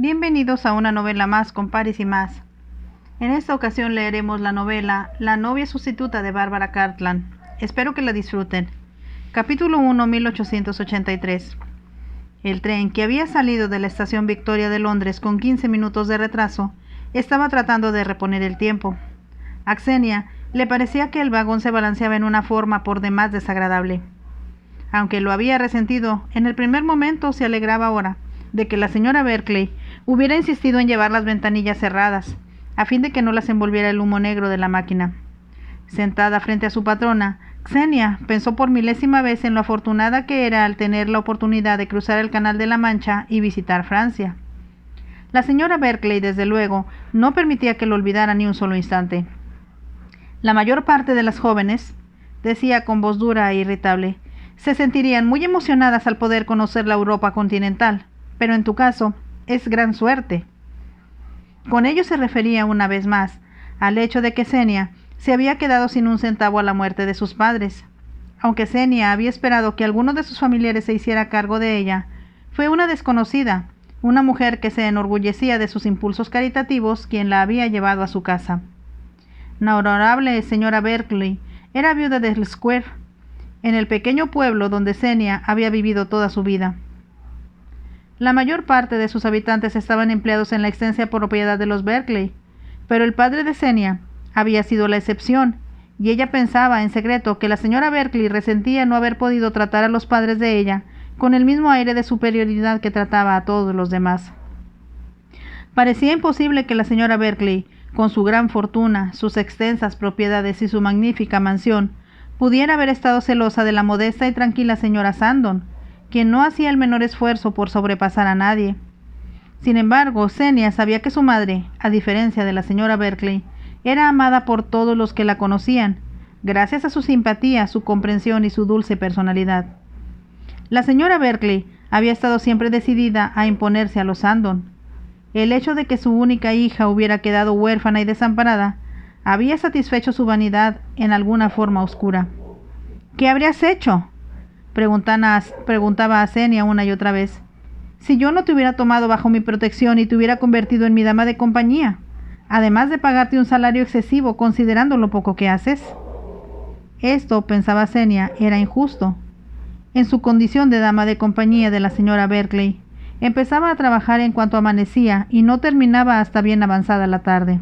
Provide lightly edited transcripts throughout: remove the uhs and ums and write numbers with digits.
Bienvenidos a una novela más con Paris y más. En esta ocasión leeremos la novela La novia sustituta de Barbara Cartland. Espero que la disfruten. Capítulo 1, 1883. El tren, que había salido de la estación Victoria de Londres con 15 minutos de retraso, estaba tratando de reponer el tiempo. A Xenia le parecía que el vagón se balanceaba en una forma por demás desagradable. Aunque lo había resentido, en el primer momento se alegraba ahora de que la señora Berkeley hubiera insistido en llevar las ventanillas cerradas, a fin de que no las envolviera el humo negro de la máquina. Sentada frente a su patrona, Xenia pensó por milésima vez en lo afortunada que era al tener la oportunidad de cruzar el Canal de la Mancha y visitar Francia. La señora Berkeley, desde luego, no permitía que lo olvidara ni un solo instante. La mayor parte de las jóvenes, decía con voz dura e irritable, se sentirían muy emocionadas al poder conocer la Europa continental, pero en tu caso es gran suerte. Con ello se refería una vez más al hecho de que Xenia se había quedado sin un centavo a la muerte de sus padres. Aunque Xenia había esperado que alguno de sus familiares se hiciera cargo de ella, fue una desconocida, una mujer que se enorgullecía de sus impulsos caritativos, quien la había llevado a su casa. La honorable señora Berkeley era viuda del Square, en el pequeño pueblo donde Xenia había vivido toda su vida. La mayor parte de sus habitantes estaban empleados en la extensa propiedad de los Berkeley, pero el padre de Xenia había sido la excepción, y ella pensaba en secreto que la señora Berkeley resentía no haber podido tratar a los padres de ella con el mismo aire de superioridad que trataba a todos los demás. Parecía imposible que la señora Berkeley, con su gran fortuna, sus extensas propiedades y su magnífica mansión, pudiera haber estado celosa de la modesta y tranquila señora Sandon, quien no hacía el menor esfuerzo por sobrepasar a nadie. Sin embargo, Xenia sabía que su madre, a diferencia de la señora Berkeley, era amada por todos los que la conocían, gracias a su simpatía, su comprensión y su dulce personalidad. La señora Berkeley había estado siempre decidida a imponerse a los Sandon. El hecho de que su única hija hubiera quedado huérfana y desamparada había satisfecho su vanidad en alguna forma oscura. ¿Qué habrías hecho?, preguntaba a Xenia una y otra vez, si yo no te hubiera tomado bajo mi protección y te hubiera convertido en mi dama de compañía, además de pagarte un salario excesivo considerando lo poco que haces. Esto, pensaba Xenia, era injusto. En su condición de dama de compañía de la señora Berkeley, empezaba a trabajar en cuanto amanecía y no terminaba hasta bien avanzada la tarde.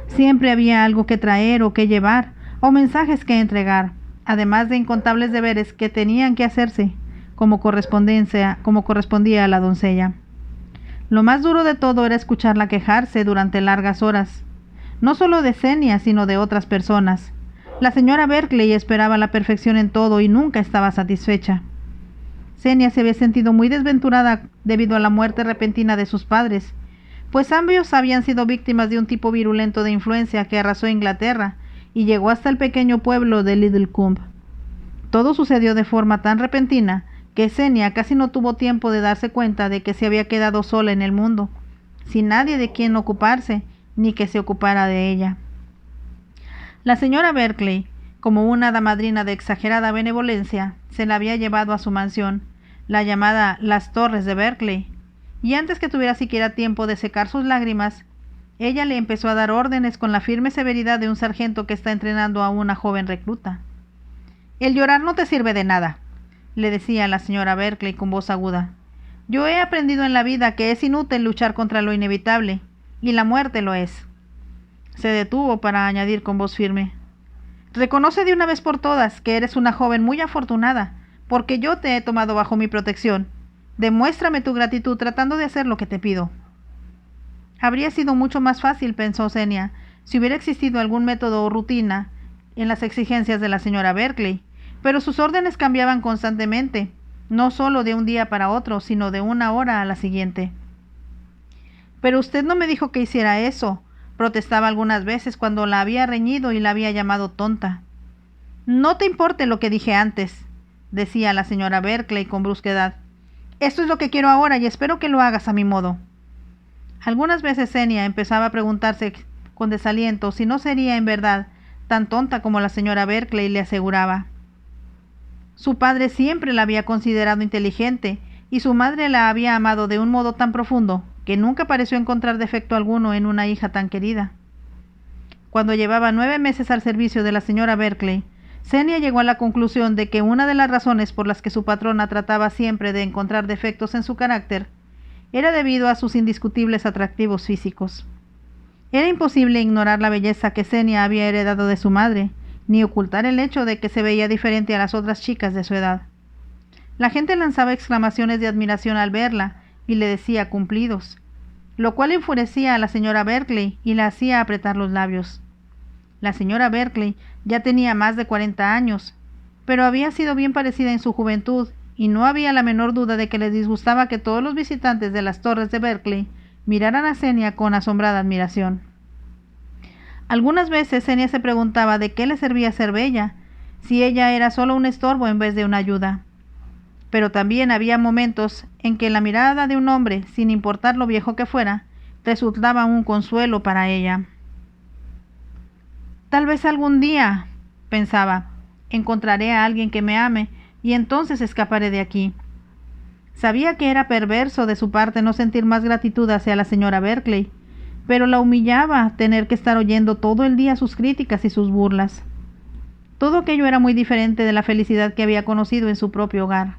Siempre había algo que traer o que llevar, o mensajes que entregar, además de incontables deberes que tenían que hacerse, como correspondía a la doncella. Lo más duro de todo era escucharla quejarse durante largas horas, no solo de Xenia, sino de otras personas. La señora Berkeley esperaba la perfección en todo y nunca estaba satisfecha. Xenia se había sentido muy desventurada debido a la muerte repentina de sus padres, pues ambos habían sido víctimas de un tipo virulento de influencia que arrasó Inglaterra y llegó hasta el pequeño pueblo de Lidlcombe. Todo sucedió de forma tan repentina que Xenia casi no tuvo tiempo de darse cuenta de que se había quedado sola en el mundo, sin nadie de quien ocuparse, ni que se ocupara de ella. La señora Berkeley, como una hada madrina de exagerada benevolencia, se la había llevado a su mansión, la llamada Las Torres de Berkeley, y antes que tuviera siquiera tiempo de secar sus lágrimas, ella le empezó a dar órdenes con la firme severidad de un sargento que está entrenando a una joven recluta. «El llorar no te sirve de nada», le decía a la señora Berkeley con voz aguda. «Yo he aprendido en la vida que es inútil luchar contra lo inevitable, y la muerte lo es». Se detuvo para añadir con voz firme: «Reconoce de una vez por todas que eres una joven muy afortunada, porque yo te he tomado bajo mi protección. Demuéstrame tu gratitud tratando de hacer lo que te pido». Habría sido mucho más fácil, pensó Xenia, si hubiera existido algún método o rutina en las exigencias de la señora Berkeley, pero sus órdenes cambiaban constantemente, no solo de un día para otro, sino de una hora a la siguiente. «Pero usted no me dijo que hiciera eso», protestaba algunas veces cuando la había reñido y la había llamado tonta. «No te importe lo que dije antes», decía la señora Berkeley con brusquedad. «Esto es lo que quiero ahora y espero que lo hagas a mi modo». Algunas veces Xenia empezaba a preguntarse con desaliento si no sería en verdad tan tonta como la señora Berkeley le aseguraba. Su padre siempre la había considerado inteligente y su madre la había amado de un modo tan profundo que nunca pareció encontrar defecto alguno en una hija tan querida. Cuando llevaba 9 meses al servicio de la señora Berkeley, Xenia llegó a la conclusión de que una de las razones por las que su patrona trataba siempre de encontrar defectos en su carácter era debido a sus indiscutibles atractivos físicos. Era imposible ignorar la belleza que Xenia había heredado de su madre, ni ocultar el hecho de que se veía diferente a las otras chicas de su edad. La gente lanzaba exclamaciones de admiración al verla y le decía cumplidos, lo cual enfurecía a la señora Berkeley y la hacía apretar los labios. La señora Berkeley ya tenía más de 40 años, pero había sido bien parecida en su juventud y no había la menor duda de que les disgustaba que todos los visitantes de las torres de Berkeley miraran a Xenia con asombrada admiración. Algunas veces Xenia se preguntaba de qué le servía ser bella, si ella era solo un estorbo en vez de una ayuda. Pero también había momentos en que la mirada de un hombre, sin importar lo viejo que fuera, resultaba un consuelo para ella. Tal vez algún día, pensaba, encontraré a alguien que me ame y entonces escaparé de aquí. Sabía que era perverso de su parte no sentir más gratitud hacia la señora Berkeley, pero la humillaba tener que estar oyendo todo el día sus críticas y sus burlas. Todo aquello era muy diferente de la felicidad que había conocido en su propio hogar.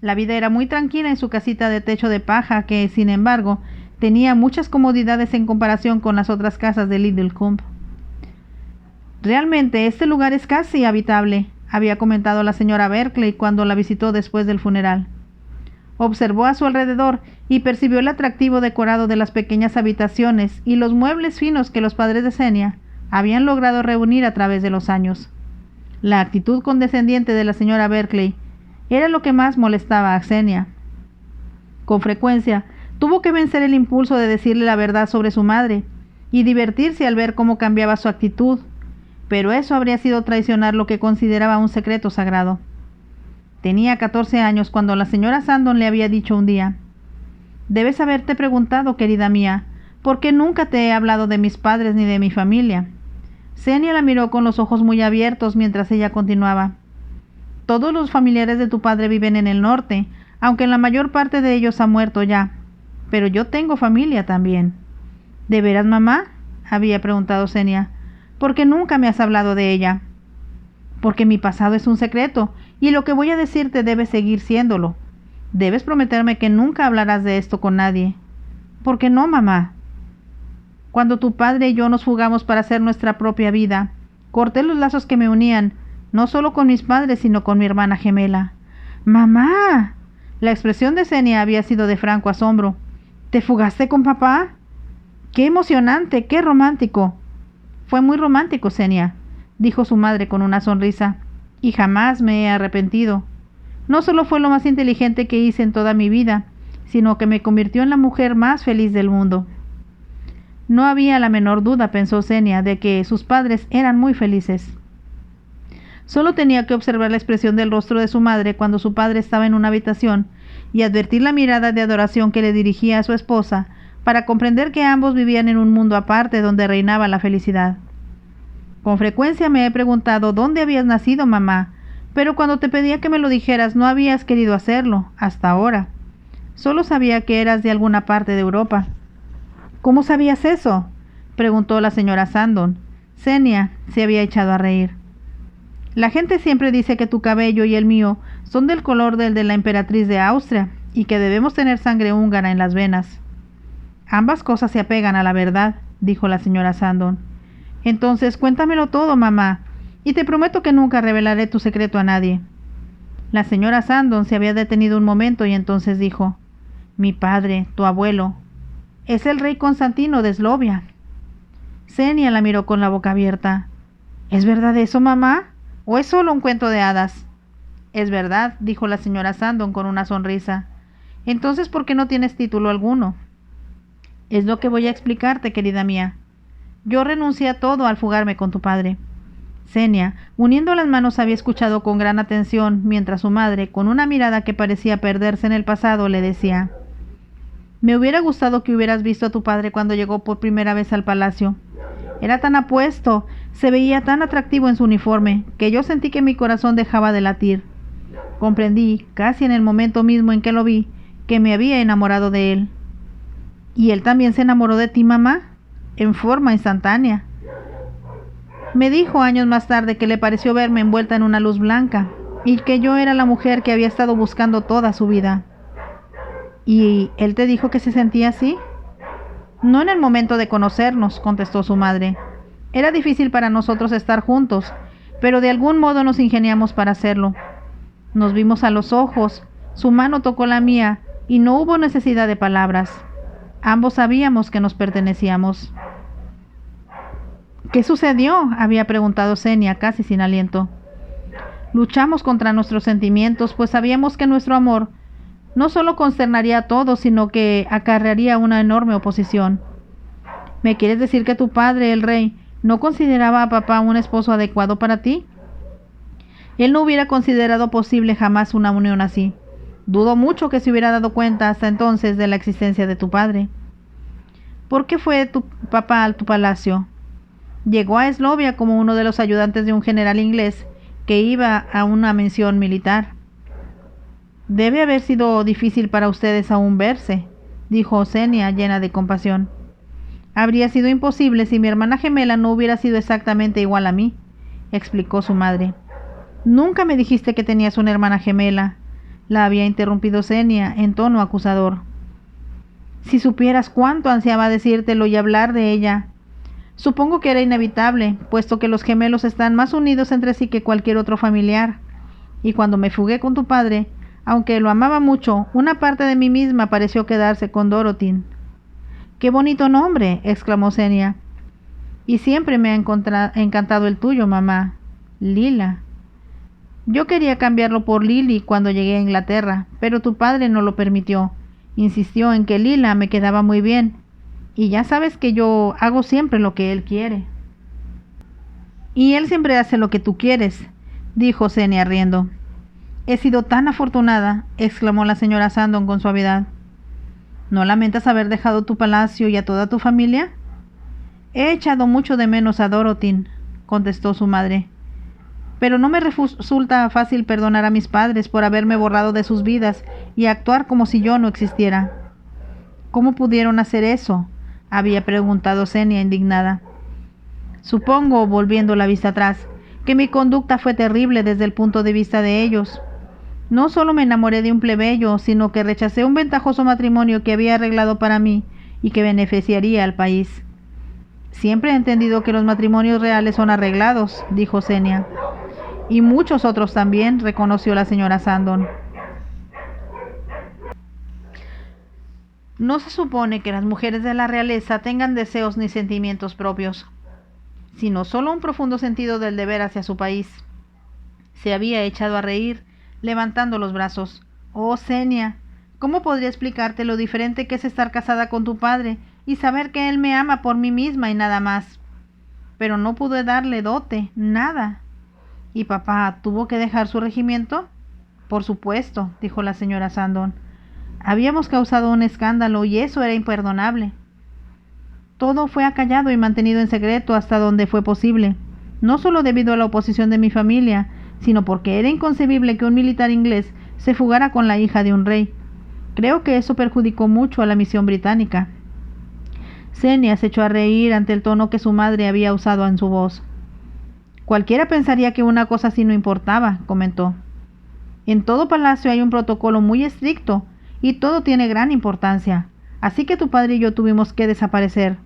La vida era muy tranquila en su casita de techo de paja que, sin embargo, tenía muchas comodidades en comparación con las otras casas de Lidlcombe. Realmente este lugar es casi habitable, había comentado la señora Berkeley cuando la visitó después del funeral. Observó a su alrededor y percibió el atractivo decorado de las pequeñas habitaciones y los muebles finos que los padres de Xenia habían logrado reunir a través de los años. La actitud condescendiente de la señora Berkeley era lo que más molestaba a Xenia. Con frecuencia tuvo que vencer el impulso de decirle la verdad sobre su madre y divertirse al ver cómo cambiaba su actitud, pero eso habría sido traicionar lo que consideraba un secreto sagrado. Tenía 14 años cuando la señora Sandon le había dicho un día: «Debes haberte preguntado, querida mía, ¿por qué nunca te he hablado de mis padres ni de mi familia?». Xenia la miró con los ojos muy abiertos mientras ella continuaba: «Todos los familiares de tu padre viven en el norte, aunque la mayor parte de ellos ha muerto ya. Pero yo tengo familia también». «¿De veras, mamá?», había preguntado Xenia. «¿Por qué nunca me has hablado de ella?». «Porque mi pasado es un secreto, y lo que voy a decirte debe seguir siéndolo. Debes prometerme que nunca hablarás de esto con nadie». «¿Por qué no, mamá?». «Cuando tu padre y yo nos fugamos para hacer nuestra propia vida, corté los lazos que me unían, no solo con mis padres, sino con mi hermana gemela». «¡Mamá!». La expresión de Xenia había sido de franco asombro. «¿Te fugaste con papá?». «¡Qué emocionante! ¡Qué romántico!». «Fue muy romántico, Xenia», dijo su madre con una sonrisa, «y jamás me he arrepentido. No solo fue lo más inteligente que hice en toda mi vida, sino que me convirtió en la mujer más feliz del mundo». No había la menor duda, pensó Xenia, de que sus padres eran muy felices. Solo tenía que observar la expresión del rostro de su madre cuando su padre estaba en una habitación y advertir la mirada de adoración que le dirigía a su esposa para comprender que ambos vivían en un mundo aparte donde reinaba la felicidad. «Con frecuencia me he preguntado dónde habías nacido, mamá, pero cuando te pedía que me lo dijeras no habías querido hacerlo, hasta ahora. Solo sabía que eras de alguna parte de Europa». «¿Cómo sabías eso?», preguntó la señora Sandon. Xenia se había echado a reír. «La gente siempre dice que tu cabello y el mío son del color del de la emperatriz de Austria y que debemos tener sangre húngara en las venas». «Ambas cosas se apegan a la verdad», dijo la señora Sandon. «Entonces cuéntamelo todo, mamá, y te prometo que nunca revelaré tu secreto a nadie». La señora Sandon se había detenido un momento y entonces dijo: «Mi padre, tu abuelo, es el rey Constantino de Eslovia». Xenia la miró con la boca abierta. «¿Es verdad eso, mamá? ¿O es solo un cuento de hadas?». «Es verdad», dijo la señora Sandon con una sonrisa. «Entonces, ¿por qué no tienes título alguno?». «Es lo que voy a explicarte, querida mía. Yo renuncié a todo al fugarme con tu padre». Xenia, uniendo las manos, había escuchado con gran atención mientras su madre, con una mirada que parecía perderse en el pasado, le decía: «Me hubiera gustado que hubieras visto a tu padre cuando llegó por primera vez al palacio. Era tan apuesto, se veía tan atractivo en su uniforme, que yo sentí que mi corazón dejaba de latir. Comprendí, casi en el momento mismo en que lo vi, que me había enamorado de él. ¿Y él también se enamoró de ti, mamá? En forma instantánea. Me dijo años más tarde que le pareció verme envuelta en una luz blanca y que yo era la mujer que había estado buscando toda su vida. ¿Y él te dijo que se sentía así? No en el momento de conocernos, contestó su madre. Era difícil para nosotros estar juntos, pero de algún modo nos ingeniamos para hacerlo. Nos vimos a los ojos, su mano tocó la mía y no hubo necesidad de palabras. Ambos sabíamos que nos pertenecíamos. ¿Qué sucedió?, había preguntado Xenia, casi sin aliento. Luchamos contra nuestros sentimientos, pues sabíamos que nuestro amor no solo consternaría a todos, sino que acarrearía una enorme oposición. ¿Me quieres decir que tu padre, el rey, no consideraba a papá un esposo adecuado para ti? Él no hubiera considerado posible jamás una unión así. Dudo mucho que se hubiera dado cuenta hasta entonces de la existencia de tu padre. ¿Por qué fue tu papá a tu palacio? Llegó a Eslovia como uno de los ayudantes de un general inglés que iba a una misión militar. Debe haber sido difícil para ustedes aún verse, dijo Xenia, llena de compasión. Habría sido imposible si mi hermana gemela no hubiera sido exactamente igual a mí, explicó su madre. Nunca me dijiste que tenías una hermana gemela, la había interrumpido Xenia en tono acusador. Si supieras cuánto ansiaba decírtelo y hablar de ella. Supongo que era inevitable, puesto que los gemelos están más unidos entre sí que cualquier otro familiar. Y cuando me fugué con tu padre, aunque lo amaba mucho, una parte de mí misma pareció quedarse con Dorothy. ¡Qué bonito nombre!, exclamó Xenia. Y siempre me ha encantado el tuyo, mamá. Lila. Yo quería cambiarlo por Lily cuando llegué a Inglaterra, pero tu padre no lo permitió. Insistió en que Lila me quedaba muy bien. Y ya sabes que yo hago siempre lo que él quiere. Y él siempre hace lo que tú quieres, dijo Xenia riendo. He sido tan afortunada, exclamó la señora Sandon con suavidad. ¿No lamentas haber dejado tu palacio y a toda tu familia? He echado mucho de menos a Dorothy, contestó su madre. Pero no me resulta fácil perdonar a mis padres por haberme borrado de sus vidas y actuar como si yo no existiera. ¿Cómo pudieron hacer eso?, había preguntado Xenia indignada. Supongo, volviendo la vista atrás, que mi conducta fue terrible desde el punto de vista de ellos. No solo me enamoré de un plebeyo, sino que rechacé un ventajoso matrimonio que había arreglado para mí y que beneficiaría al país. Siempre he entendido que los matrimonios reales son arreglados, dijo Xenia. Y muchos otros también, reconoció la señora Sandon. No se supone que las mujeres de la realeza tengan deseos ni sentimientos propios, sino solo un profundo sentido del deber hacia su país. Se había echado a reír, levantando los brazos. Oh, Xenia, ¿cómo podría explicarte lo diferente que es estar casada con tu padre y saber que él me ama por mí misma y nada más? Pero no pude darle dote, nada. ¿Y papá tuvo que dejar su regimiento? Por supuesto, dijo la señora Sandon. Habíamos causado un escándalo y eso era imperdonable. Todo fue acallado y mantenido en secreto hasta donde fue posible, no solo debido a la oposición de mi familia, sino porque era inconcebible que un militar inglés se fugara con la hija de un rey. Creo que eso perjudicó mucho a la misión británica. Xenia se echó a reír ante el tono que su madre había usado en su voz. Cualquiera pensaría que una cosa así no importaba, comentó. En todo palacio hay un protocolo muy estricto y todo tiene gran importancia, así que tu padre y yo tuvimos que desaparecer.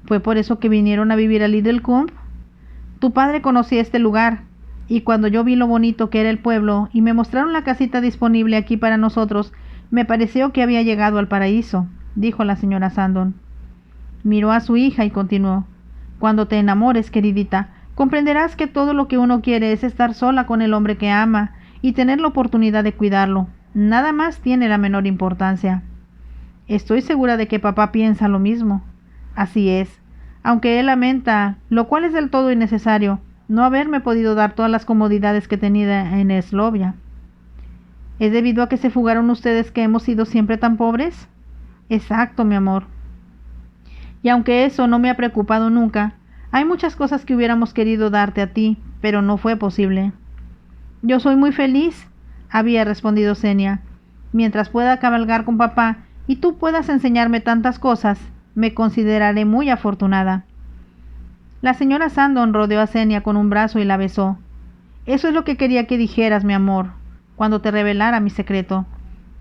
¿Fue por eso que vinieron a vivir a Lidlcombe? Tu padre conocía este lugar, y cuando yo vi lo bonito que era el pueblo y me mostraron la casita disponible aquí para nosotros, me pareció que había llegado al paraíso, dijo la señora Sandon. Miró a su hija y continuó. Cuando te enamores, queridita, comprenderás que todo lo que uno quiere es estar sola con el hombre que ama y tener la oportunidad de cuidarlo. Nada más tiene la menor importancia. Estoy segura de que papá piensa lo mismo. Así es, aunque él lamenta, lo cual es del todo innecesario, no haberme podido dar todas las comodidades que tenía en Eslovia. ¿Es debido a que se fugaron ustedes que hemos sido siempre tan pobres? Exacto, mi amor. Y aunque eso no me ha preocupado nunca, hay muchas cosas que hubiéramos querido darte a ti, pero no fue posible. Yo soy muy feliz. había respondido Xenia. Mientras pueda cabalgar con papá y tú puedas enseñarme tantas cosas, me consideraré muy afortunada. La señora Sandon rodeó a Xenia con un brazo y la besó. Eso es lo que quería que dijeras, mi amor, cuando te revelara mi secreto.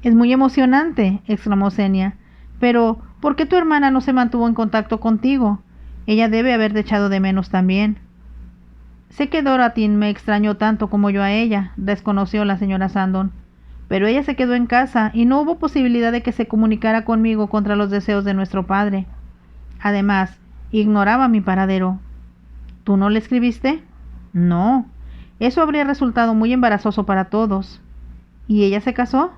Es muy emocionante, exclamó Xenia. Pero, ¿por qué tu hermana no se mantuvo en contacto contigo? Ella debe haberte echado de menos también. Sé que Dorothy me extrañó tanto como yo a ella, desconoció la señora Sandon. Pero ella se quedó en casa y no hubo posibilidad de que se comunicara conmigo contra los deseos de nuestro padre. Además, ignoraba mi paradero. ¿Tú no le escribiste? No. Eso habría resultado muy embarazoso para todos. ¿Y ella se casó?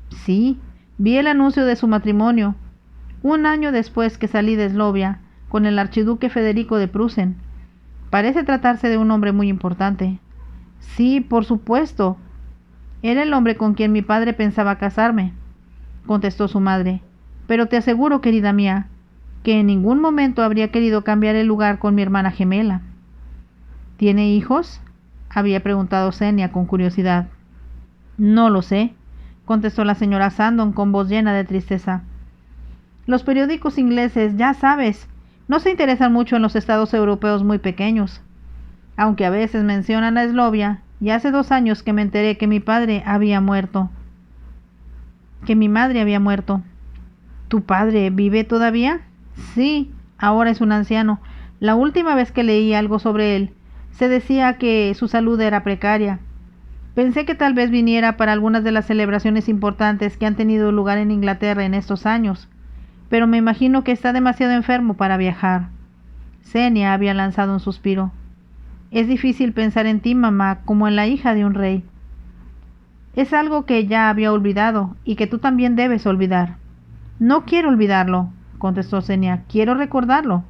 Sí. Vi el anuncio de su matrimonio, un año después que salí de Eslovia, con el archiduque Federico de Prusen. Parece tratarse de un hombre muy importante. Sí, por supuesto. Era el hombre con quien mi padre pensaba casarme, contestó su madre. Pero te aseguro, querida mía, que en ningún momento habría querido cambiar el lugar con mi hermana gemela. ¿Tiene hijos?, había preguntado Xenia con curiosidad. No lo sé, contestó la señora Sandon con voz llena de tristeza. Los periódicos ingleses, ya sabes, no se interesan mucho en los estados europeos muy pequeños, aunque a veces mencionan a Eslovia, y hace 2 años que me enteré que mi padre había muerto. Que mi madre había muerto. ¿Tu padre vive todavía? Sí, ahora es un anciano. La última vez que leí algo sobre él, se decía que su salud era precaria. Pensé que tal vez viniera para algunas de las celebraciones importantes que han tenido lugar en Inglaterra en estos años, pero me imagino que está demasiado enfermo para viajar. Xenia había lanzado un suspiro. Es difícil pensar en ti, mamá, como en la hija de un rey. Es algo que ya había olvidado y que tú también debes olvidar. No quiero olvidarlo, contestó Xenia. Quiero recordarlo.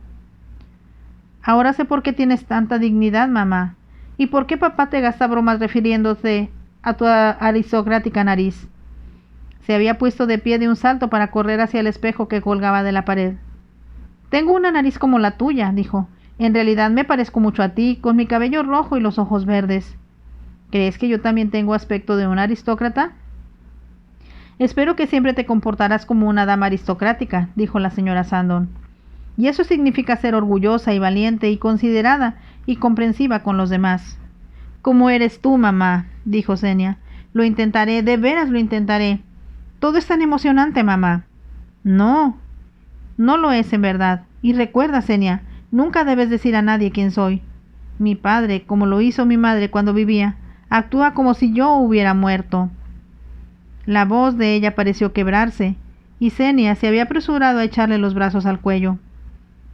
Ahora sé por qué tienes tanta dignidad, mamá, y por qué papá te gasta bromas refiriéndose a tu aristocrática nariz. Se había puesto de pie de un salto para correr hacia el espejo que colgaba de la pared. Tengo una nariz como la tuya, dijo. En realidad me parezco mucho a ti, con mi cabello rojo y los ojos verdes. ¿Crees que yo también tengo aspecto de un aristócrata? Espero que siempre te comportarás como una dama aristocrática, dijo la señora Sandon. Y eso significa ser orgullosa y valiente y considerada y comprensiva con los demás. Como eres tú, mamá, dijo Xenia. Lo intentaré, de veras lo intentaré. Todo es tan emocionante, mamá. No, no lo es en verdad. Y recuerda, Xenia, nunca debes decir a nadie quién soy. Mi padre, como lo hizo mi madre cuando vivía, actúa como si yo hubiera muerto. La voz de ella pareció quebrarse, y Xenia se había apresurado a echarle los brazos al cuello.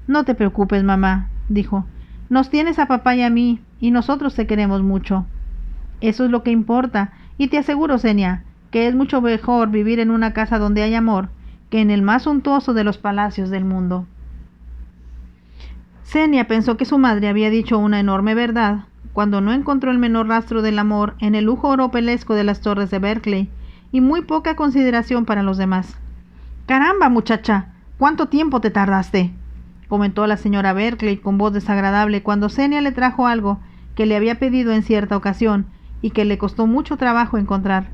No te preocupes, mamá, dijo. Nos tienes a papá y a mí, y nosotros te queremos mucho. Eso es lo que importa, y te aseguro, Xenia, que es mucho mejor vivir en una casa donde hay amor que en el más suntuoso de los palacios del mundo. Xenia pensó que su madre había dicho una enorme verdad cuando no encontró el menor rastro del amor en el lujo oropelesco de las torres de Berkeley y muy poca consideración para los demás. «¡Caramba, muchacha! ¿Cuánto tiempo te tardaste?», comentó la señora Berkeley con voz desagradable cuando Xenia le trajo algo que le había pedido en cierta ocasión y que le costó mucho trabajo encontrar.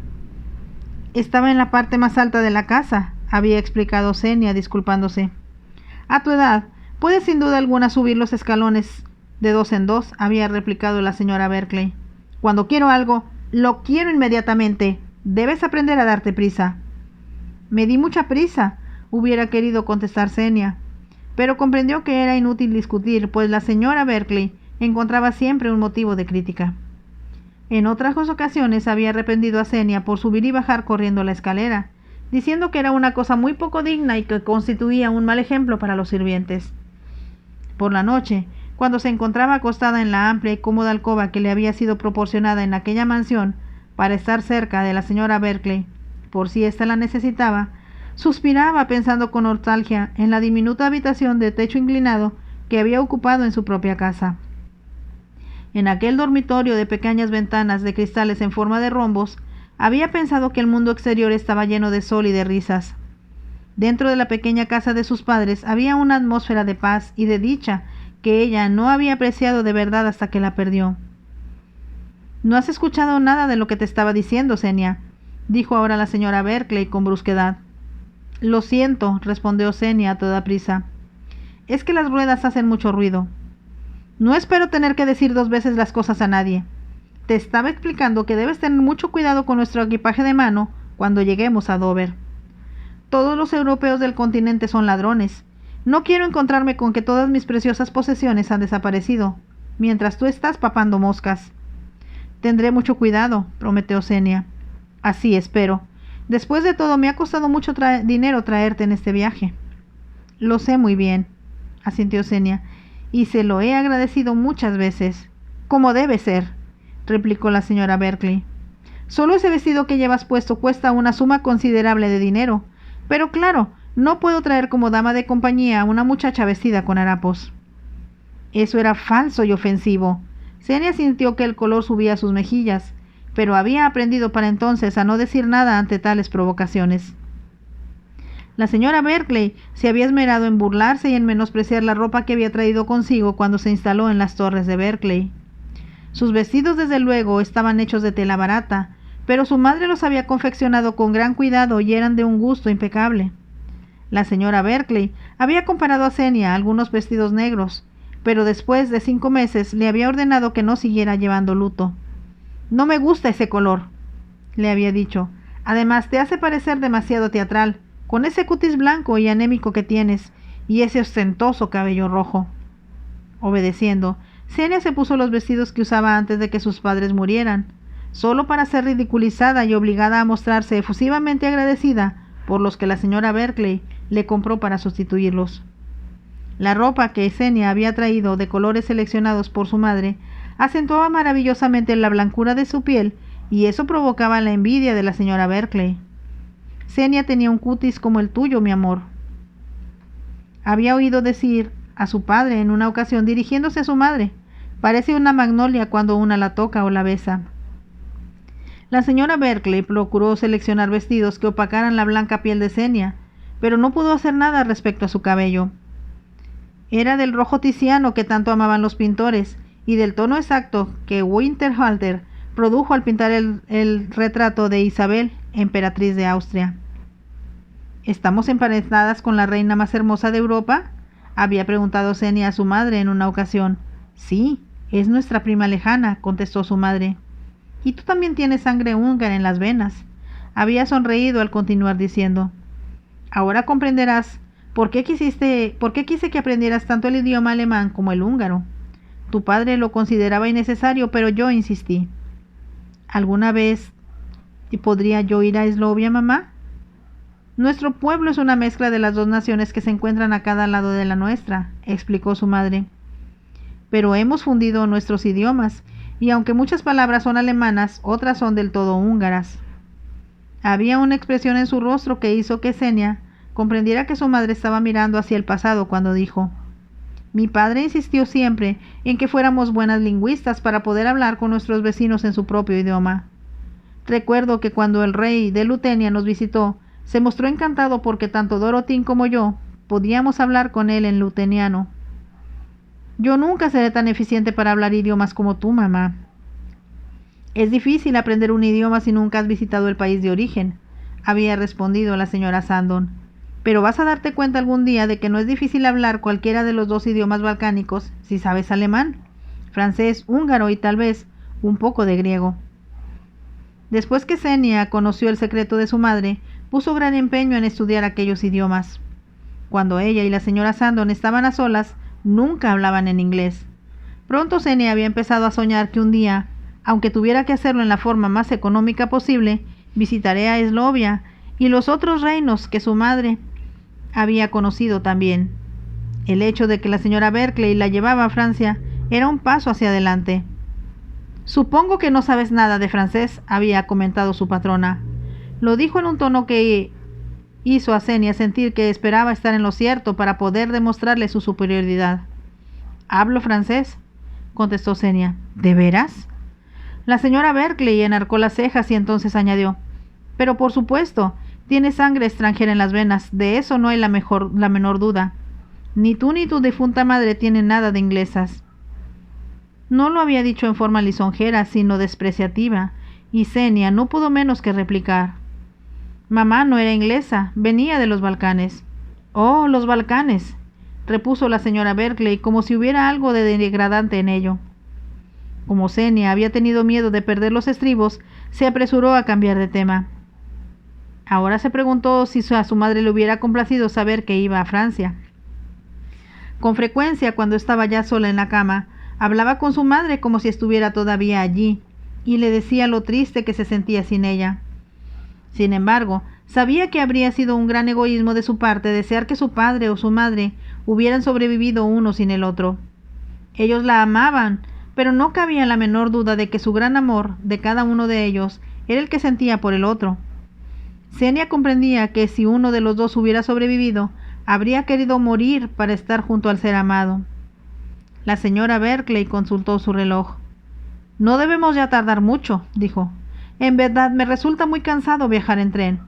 «Estaba en la parte más alta de la casa», había explicado Xenia disculpándose. «A tu edad, puedes sin duda alguna subir los escalones de 2 en 2, había replicado la señora Berkeley. «Cuando quiero algo, lo quiero inmediatamente. Debes aprender a darte prisa». «Me di mucha prisa», hubiera querido contestar Xenia, pero comprendió que era inútil discutir, pues la señora Berkeley encontraba siempre un motivo de crítica. En otras ocasiones había arrepentido a Xenia por subir y bajar corriendo la escalera, diciendo que era una cosa muy poco digna y que constituía un mal ejemplo para los sirvientes. Por la noche, cuando se encontraba acostada en la amplia y cómoda alcoba que le había sido proporcionada en aquella mansión para estar cerca de la señora Berkeley, por si ésta la necesitaba, suspiraba pensando con nostalgia en la diminuta habitación de techo inclinado que había ocupado en su propia casa. En aquel dormitorio de pequeñas ventanas de cristales en forma de rombos, había pensado que el mundo exterior estaba lleno de sol y de risas. Dentro de la pequeña casa de sus padres había una atmósfera de paz y de dicha que ella no había apreciado de verdad hasta que la perdió. No has escuchado nada de lo que te estaba diciendo, Xenia, dijo ahora la señora Berkeley con brusquedad. Lo siento, respondió Xenia a toda prisa. Es que las ruedas hacen mucho ruido. No espero tener que decir 2 veces las cosas a nadie. Te estaba explicando que debes tener mucho cuidado con nuestro equipaje de mano cuando lleguemos a Dover. Todos los europeos del continente son ladrones. No quiero encontrarme con que todas mis preciosas posesiones han desaparecido, mientras tú estás papando moscas. Tendré mucho cuidado, prometió Xenia. Así espero. Después de todo, me ha costado mucho dinero traerte en este viaje. Lo sé muy bien, asintió Xenia, y se lo he agradecido muchas veces. Como debe ser, replicó la señora Berkeley. Solo ese vestido que llevas puesto cuesta una suma considerable de dinero, pero claro, no puedo traer como dama de compañía a una muchacha vestida con harapos. Eso era falso y ofensivo. Xenia sintió que el color subía a sus mejillas, pero había aprendido para entonces a no decir nada ante tales provocaciones. La señora Berkeley se había esmerado en burlarse y en menospreciar la ropa que había traído consigo cuando se instaló en las torres de Berkeley. Sus vestidos, desde luego, estaban hechos de tela barata, pero su madre los había confeccionado con gran cuidado y eran de un gusto impecable. La señora Berkeley había comparado a Xenia algunos vestidos negros, pero después de 5 meses le había ordenado que no siguiera llevando luto. No me gusta ese color, le había dicho. Además, te hace parecer demasiado teatral, con ese cutis blanco y anémico que tienes, y ese ostentoso cabello rojo. Obedeciendo, Xenia se puso los vestidos que usaba antes de que sus padres murieran, solo para ser ridiculizada y obligada a mostrarse efusivamente agradecida por los que la señora Berkeley le compró para sustituirlos. La ropa que Xenia había traído de colores seleccionados por su madre acentuaba maravillosamente la blancura de su piel, y eso provocaba la envidia de la señora Berkeley. Xenia tenía un cutis como el tuyo, mi amor, había oído decir a su padre en una ocasión dirigiéndose a su madre. Parece una magnolia cuando una la toca o la besa. La señora Berkeley procuró seleccionar vestidos que opacaran la blanca piel de Xenia, pero no pudo hacer nada respecto a su cabello. Era del rojo tiziano que tanto amaban los pintores, y del tono exacto que Winterhalter produjo al pintar el retrato de Isabel, emperatriz de Austria. ¿Estamos emparentadas con la reina más hermosa de Europa?, había preguntado Xenia a su madre en una ocasión. Sí, es nuestra prima lejana, contestó su madre. Y tú también tienes sangre húngara en las venas. Había sonreído al continuar diciendo. Ahora comprenderás por qué quise que aprendieras tanto el idioma alemán como el húngaro. Tu padre lo consideraba innecesario, pero yo insistí. ¿Alguna vez podría yo ir a Eslovia, mamá? Nuestro pueblo es una mezcla de las 2 naciones que se encuentran a cada lado de la nuestra, explicó su madre. Pero hemos fundido nuestros idiomas, y aunque muchas palabras son alemanas, otras son del todo húngaras. Había una expresión en su rostro que hizo que Xenia comprendiera que su madre estaba mirando hacia el pasado cuando dijo: Mi padre insistió siempre en que fuéramos buenas lingüistas para poder hablar con nuestros vecinos en su propio idioma. Recuerdo que cuando el rey de Lutenia nos visitó, se mostró encantado porque tanto Dorotín como yo podíamos hablar con él en luteniano. Yo nunca seré tan eficiente para hablar idiomas como tú, mamá. Es difícil aprender un idioma si nunca has visitado el país de origen, había respondido la señora Sandon. Pero vas a darte cuenta algún día de que no es difícil hablar cualquiera de los 2 idiomas balcánicos si sabes alemán, francés, húngaro y tal vez un poco de griego. Después que Xenia conoció el secreto de su madre, puso gran empeño en estudiar aquellos idiomas. Cuando ella y la señora Sandon estaban a solas, nunca hablaban en inglés. Pronto Xenia había empezado a soñar que un día, aunque tuviera que hacerlo en la forma más económica posible, visitaré a Eslovia y los otros reinos que su madre había conocido también. El hecho de que la señora Berkeley la llevaba a Francia era un paso hacia adelante. Supongo que no sabes nada de francés, había comentado su patrona. Lo dijo en un tono que hizo a Xenia sentir que esperaba estar en lo cierto para poder demostrarle su superioridad. «Hablo francés», contestó Xenia. «¿De veras?». La señora Berkeley enarcó las cejas y entonces añadió: «Pero por supuesto, tiene sangre extranjera en las venas, de eso no hay la menor duda. Ni tú ni tu difunta madre tienen nada de inglesas». No lo había dicho en forma lisonjera, sino despreciativa, y Xenia no pudo menos que replicar. Mamá no era inglesa, venía de los Balcanes. Oh, los Balcanes, repuso la señora Berkeley, como si hubiera algo de degradante en ello. Como Xenia había tenido miedo de perder los estribos, se apresuró a cambiar de tema. Ahora se preguntó si a su madre le hubiera complacido saber que iba a Francia. Con frecuencia, cuando estaba ya sola en la cama, hablaba con su madre como si estuviera todavía allí, y le decía lo triste que se sentía sin ella. Sin embargo, sabía que habría sido un gran egoísmo de su parte desear que su padre o su madre hubieran sobrevivido uno sin el otro. Ellos la amaban, pero no cabía la menor duda de que su gran amor de cada uno de ellos era el que sentía por el otro. Xenia comprendía que si uno de los dos hubiera sobrevivido, habría querido morir para estar junto al ser amado. La señora Berkeley consultó su reloj. No debemos ya tardar mucho, dijo. En verdad me resulta muy cansado viajar en tren.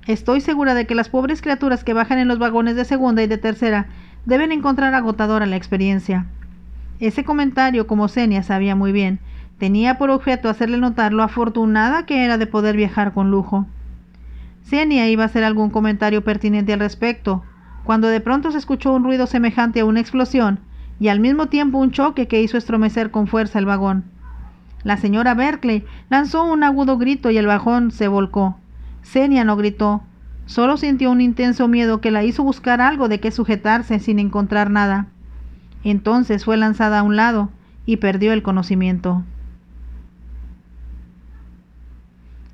Estoy segura de que las pobres criaturas que bajan en los vagones de segunda y de tercera deben encontrar agotadora la experiencia. Ese comentario, como Xenia sabía muy bien, tenía por objeto hacerle notar lo afortunada que era de poder viajar con lujo. Xenia iba a hacer algún comentario pertinente al respecto, cuando de pronto se escuchó un ruido semejante a una explosión y al mismo tiempo un choque que hizo estremecer con fuerza el vagón. La señora Berkeley lanzó un agudo grito y el vagón se volcó. Xenia no gritó, solo sintió un intenso miedo que la hizo buscar algo de qué sujetarse sin encontrar nada. Entonces fue lanzada a un lado y perdió el conocimiento.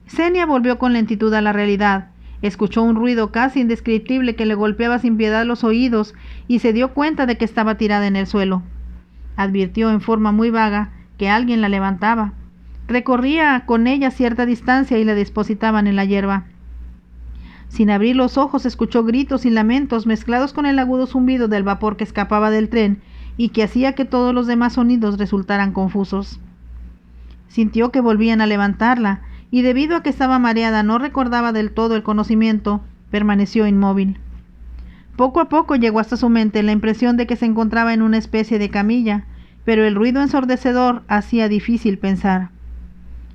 Xenia volvió con lentitud a la realidad. Escuchó un ruido casi indescriptible que le golpeaba sin piedad los oídos y se dio cuenta de que estaba tirada en el suelo. Advirtió en forma muy vaga que alguien la levantaba. Recorría con ella cierta distancia y la depositaban en la hierba. Sin abrir los ojos escuchó gritos y lamentos mezclados con el agudo zumbido del vapor que escapaba del tren y que hacía que todos los demás sonidos resultaran confusos. Sintió que volvían a levantarla, y debido a que estaba mareada no recordaba del todo el conocimiento, permaneció inmóvil. Poco a poco llegó hasta su mente la impresión de que se encontraba en una especie de camilla, pero el ruido ensordecedor hacía difícil pensar.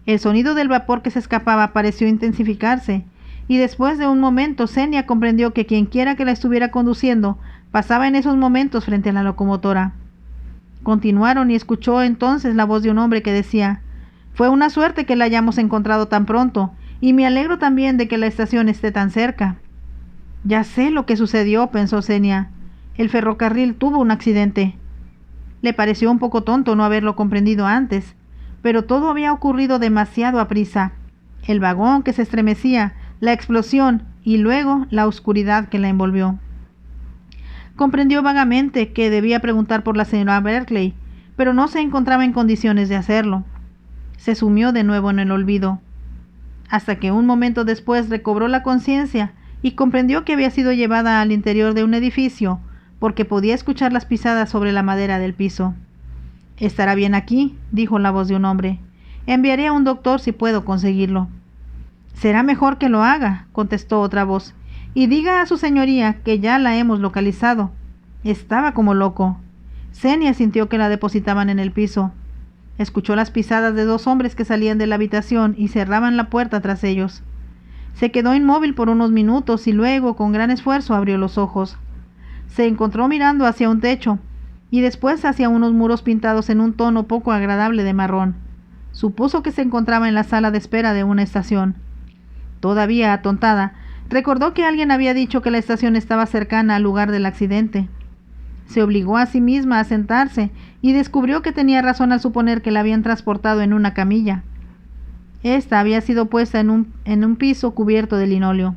El sonido del vapor que se escapaba pareció intensificarse, y después de un momento Xenia comprendió que quienquiera que la estuviera conduciendo pasaba en esos momentos frente a la locomotora. Continuaron y escuchó entonces la voz de un hombre que decía: «Fue una suerte que la hayamos encontrado tan pronto, y me alegro también de que la estación esté tan cerca». «Ya sé lo que sucedió», pensó Xenia. «El ferrocarril tuvo un accidente». Le pareció un poco tonto no haberlo comprendido antes, pero todo había ocurrido demasiado aprisa. El vagón que se estremecía, la explosión y luego la oscuridad que la envolvió. Comprendió vagamente que debía preguntar por la señora Berkeley, pero no se encontraba en condiciones de hacerlo. Se sumió de nuevo en el olvido, hasta que un momento después recobró la conciencia y comprendió que había sido llevada al interior de un edificio, porque podía escuchar las pisadas sobre la madera del piso. «Estará bien aquí», dijo la voz de un hombre. «Enviaré a un doctor si puedo conseguirlo». «Será mejor que lo haga», contestó otra voz, «y diga a su señoría que ya la hemos localizado». Estaba como loco. Xenia sintió que la depositaban en el piso. Escuchó las pisadas de dos hombres que salían de la habitación y cerraban la puerta tras ellos. Se quedó inmóvil por unos minutos y luego, con gran esfuerzo, abrió los ojos. Se encontró mirando hacia un techo y después hacia unos muros pintados en un tono poco agradable de marrón. Supuso que se encontraba en la sala de espera de una estación. Todavía atontada, recordó que alguien había dicho que la estación estaba cercana al lugar del accidente. Se obligó a sí misma a sentarse y descubrió que tenía razón al suponer que la habían transportado en una camilla. Esta había sido puesta en un piso cubierto de linóleo.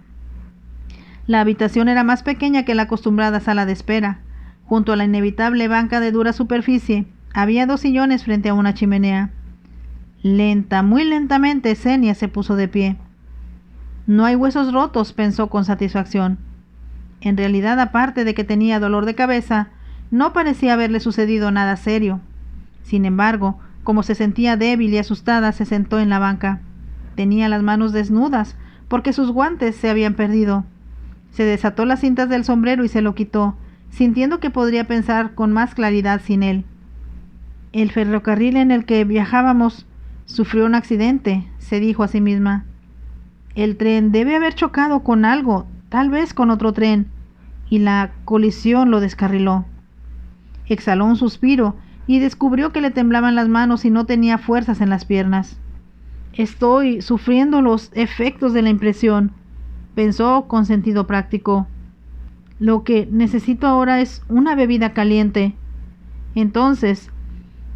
La habitación era más pequeña que la acostumbrada sala de espera. Junto a la inevitable banca de dura superficie, había dos sillones frente a una chimenea. Muy lentamente, Xenia se puso de pie. «No hay huesos rotos», pensó con satisfacción. En realidad, aparte de que tenía dolor de cabeza, no parecía haberle sucedido nada serio. Sin embargo, como se sentía débil y asustada, se sentó en la banca. Tenía las manos desnudas, porque sus guantes se habían perdido. Se desató las cintas del sombrero y se lo quitó, sintiendo que podría pensar con más claridad sin él. El ferrocarril en el que viajábamos sufrió un accidente, se dijo a sí misma. El tren debe haber chocado con algo, tal vez con otro tren, y la colisión lo descarriló. Exhaló un suspiro y descubrió que le temblaban las manos y no tenía fuerzas en las piernas. Estoy sufriendo los efectos de la impresión, pensó con sentido práctico. Lo que necesito ahora es una bebida caliente. Entonces,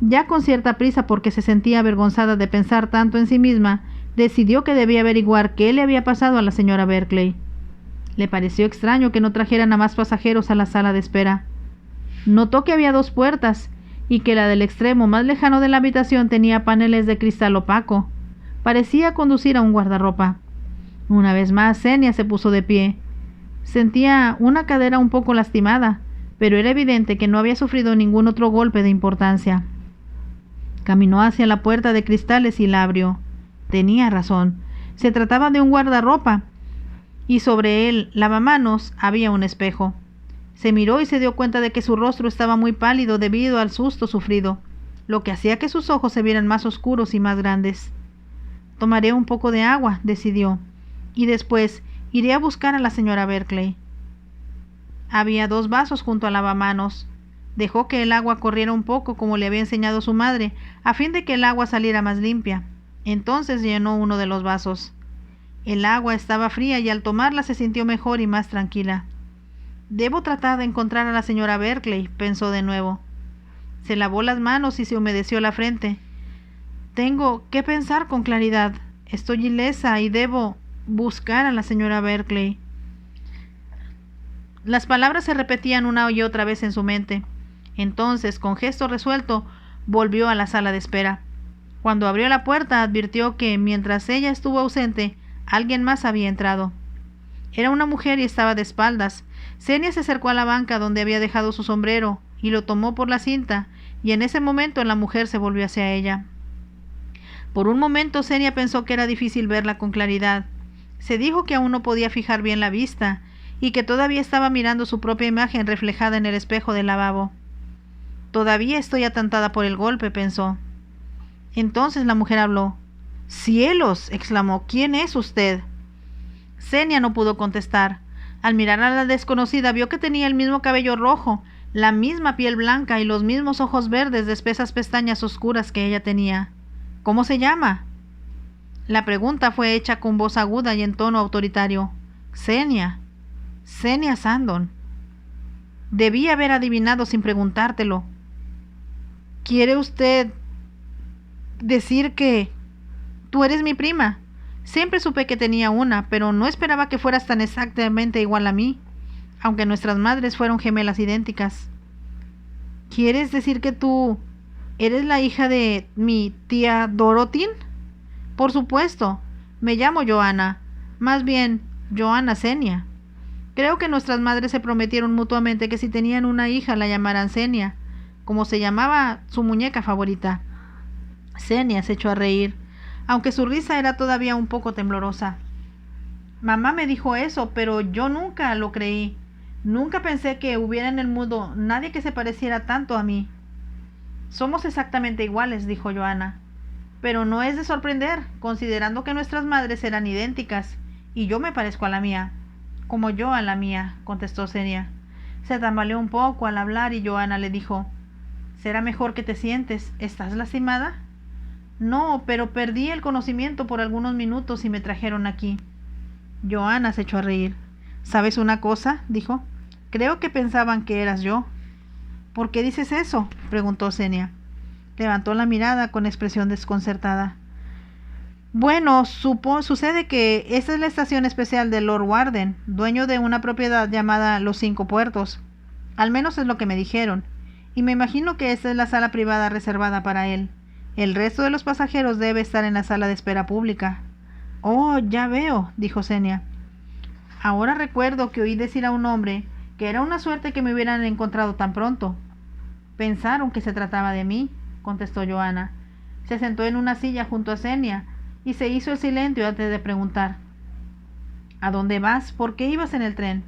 ya con cierta prisa porque se sentía avergonzada de pensar tanto en sí misma, decidió que debía averiguar qué le había pasado a la señora Berkeley. Le pareció extraño que no trajeran a más pasajeros a la sala de espera. Notó que había 2 puertas y que la del extremo más lejano de la habitación tenía paneles de cristal opaco. Parecía conducir a un guardarropa. Una vez más, Xenia se puso de pie. Sentía una cadera un poco lastimada, pero era evidente que no había sufrido ningún otro golpe de importancia. Caminó hacia la puerta de cristales y la abrió. Tenía razón. Se trataba de un guardarropa, y sobre el lavamanos había un espejo. Se miró y se dio cuenta de que su rostro estaba muy pálido debido al susto sufrido, lo que hacía que sus ojos se vieran más oscuros y más grandes. Tomaré un poco de agua, decidió, y después iré a buscar a la señora Berkeley. Había 2 vasos junto al lavamanos. Dejó que el agua corriera un poco como le había enseñado su madre, a fin de que el agua saliera más limpia. Entonces llenó uno de los vasos. El agua estaba fría y al tomarla se sintió mejor y más tranquila. Debo tratar de encontrar a la señora Berkeley, pensó de nuevo. Se lavó las manos y se humedeció la frente. Tengo que pensar con claridad. Estoy ilesa y debo buscar a la señora Berkeley. Las palabras se repetían una y otra vez en su mente. Entonces, con gesto resuelto, volvió a la sala de espera. Cuando abrió la puerta, advirtió que, mientras ella estuvo ausente, alguien más había entrado. Era una mujer y estaba de espaldas. Xenia se acercó a la banca donde había dejado su sombrero y lo tomó por la cinta, y en ese momento la mujer se volvió hacia ella. Por un momento Xenia pensó que era difícil verla con claridad. Se dijo que aún no podía fijar bien la vista, y que todavía estaba mirando su propia imagen reflejada en el espejo del lavabo. Todavía estoy atontada por el golpe, pensó. Entonces la mujer habló. ¡Cielos!, exclamó. ¿Quién es usted? Xenia no pudo contestar. Al mirar a la desconocida vio que tenía el mismo cabello rojo, la misma piel blanca y los mismos ojos verdes de espesas pestañas oscuras que ella tenía. ¿Cómo se llama? La pregunta fue hecha con voz aguda y en tono autoritario. Xenia Sandon. Debí haber adivinado sin preguntártelo. ¿Quiere usted decir que tú eres mi prima? Siempre supe que tenía una, pero no esperaba que fueras tan exactamente igual a mí, aunque nuestras madres fueron gemelas idénticas. ¿Quieres decir que tú eres la hija de mi tía Dorothy? Por supuesto. Me llamo Johanna. Más bien, Johanna Xenia. Creo que nuestras madres se prometieron mutuamente que si tenían una hija la llamaran Xenia, como se llamaba su muñeca favorita. Xenia se echó a reír, aunque su risa era todavía un poco temblorosa. Mamá me dijo eso, pero yo nunca lo creí. Nunca pensé que hubiera en el mundo nadie que se pareciera tanto a mí. Somos exactamente iguales, dijo Johanna. Pero no es de sorprender, considerando que nuestras madres eran idénticas, y yo me parezco a la mía. Como yo a la mía, contestó Xenia. Se tambaleó un poco al hablar y Johanna le dijo, «Será mejor que te sientes. ¿Estás lastimada?» «No, pero perdí el conocimiento por algunos minutos y me trajeron aquí». Johanna se echó a reír. «¿Sabes una cosa?», dijo. «Creo que pensaban que eras yo». «¿Por qué dices eso?», preguntó Xenia. Levantó la mirada con expresión desconcertada. «Bueno, sucede que esta es la estación especial de Lord Warden, dueño de una propiedad llamada Los 5 Puertos. Al menos es lo que me dijeron. Y me imagino que esta es la sala privada reservada para él. El resto de los pasajeros debe estar en la sala de espera pública». «Oh, ya veo», dijo Xenia. «Ahora recuerdo que oí decir a un hombre que era una suerte que me hubieran encontrado tan pronto». «Pensaron que se trataba de mí», contestó Johanna. Se sentó en una silla junto a Xenia y se hizo el silencio antes de preguntar. «¿A dónde vas? ¿Por qué ibas en el tren?»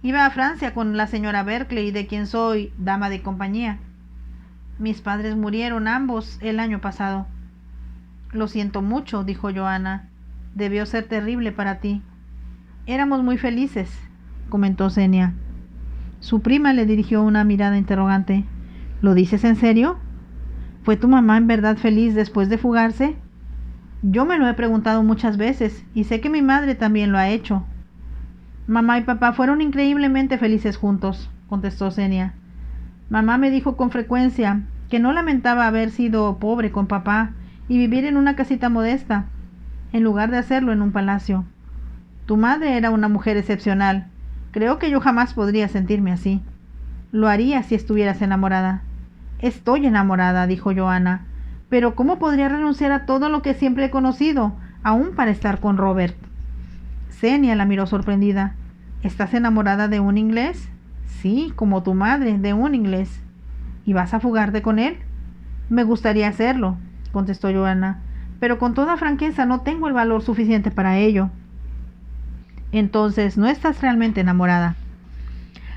«Iba a Francia con la señora Berkeley, de quien soy dama de compañía». Mis padres murieron ambos el año pasado. Lo siento mucho, dijo Johanna. Debió ser terrible para ti. Éramos muy felices, comentó Xenia. Su prima le dirigió una mirada interrogante. ¿Lo dices en serio? ¿Fue tu mamá en verdad feliz después de fugarse? Yo me lo he preguntado muchas veces y sé que mi madre también lo ha hecho. Mamá y papá fueron increíblemente felices juntos, contestó Xenia. Mamá me dijo con frecuencia que no lamentaba haber sido pobre con papá y vivir en una casita modesta, en lugar de hacerlo en un palacio. Tu madre era una mujer excepcional. Creo que yo jamás podría sentirme así. Lo haría si estuvieras enamorada. Estoy enamorada, dijo Johanna, pero ¿cómo podría renunciar a todo lo que siempre he conocido, aún para estar con Robert? Xenia la miró sorprendida. ¿Estás enamorada de un inglés? Sí, como tu madre, de un inglés. ¿Y vas a fugarte con él? Me gustaría hacerlo, contestó Johanna, pero con toda franqueza no tengo el valor suficiente para ello. Entonces, no estás realmente enamorada.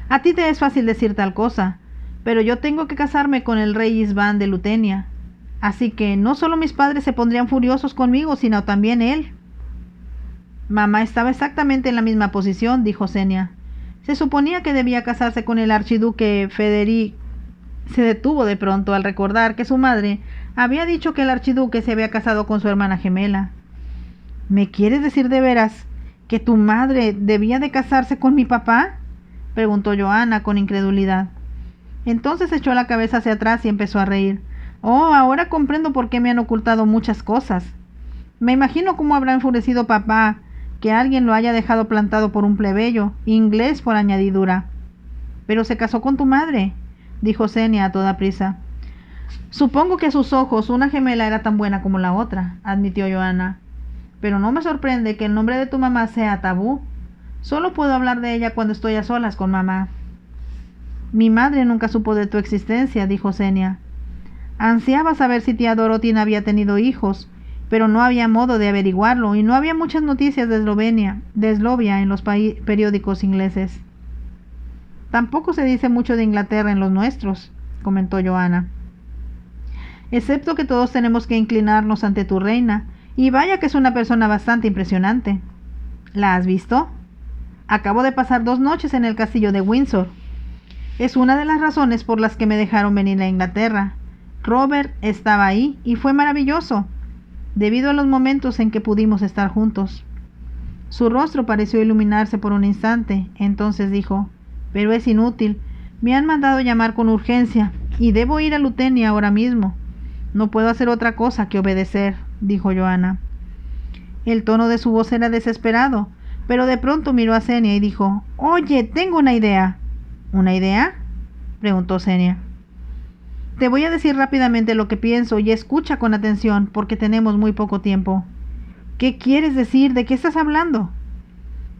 A ti te es fácil decir tal cosa, pero yo tengo que casarme con el rey Isván de Lutenia, así que no solo mis padres se pondrían furiosos conmigo, sino también él. Mamá estaba exactamente en la misma posición, dijo Xenia. Se suponía que debía casarse con el archiduque Federico. Se detuvo de pronto al recordar que su madre había dicho que el archiduque se había casado con su hermana gemela. ¿Me quieres decir de veras que tu madre debía de casarse con mi papá?, preguntó Johanna con incredulidad. Entonces echó la cabeza hacia atrás y empezó a reír. Oh, ahora comprendo por qué me han ocultado muchas cosas. Me imagino cómo habrá enfurecido papá que alguien lo haya dejado plantado por un plebeyo, inglés por añadidura. Pero se casó con tu madre, dijo Xenia a toda prisa. Supongo que a sus ojos una gemela era tan buena como la otra, admitió Johanna. Pero no me sorprende que el nombre de tu mamá sea tabú. Solo puedo hablar de ella cuando estoy a solas con mamá. Mi madre nunca supo de tu existencia, dijo Xenia. Ansiaba saber si tía Dorothy había tenido hijos, pero no había modo de averiguarlo y no había muchas noticias de Eslovia en los periódicos ingleses. Tampoco se dice mucho de Inglaterra en los nuestros, comentó Johanna. Excepto que todos tenemos que inclinarnos ante tu reina, y vaya que es una persona bastante impresionante. ¿La has visto? Acabo de pasar 2 noches en el castillo de Windsor. Es una de las razones por las que me dejaron venir a Inglaterra. Robert estaba ahí y fue maravilloso, debido a los momentos en que pudimos estar juntos. Su rostro pareció iluminarse por un instante, entonces dijo, pero es inútil, me han mandado llamar con urgencia y debo ir a Lutenia ahora mismo. No puedo hacer otra cosa que obedecer, dijo Johanna. El tono de su voz era desesperado, pero de pronto miró a Xenia y dijo, oye, tengo una idea. ¿Una idea?, preguntó Xenia. Te voy a decir rápidamente lo que pienso y escucha con atención porque tenemos muy poco tiempo. ¿Qué quieres decir? ¿De qué estás hablando?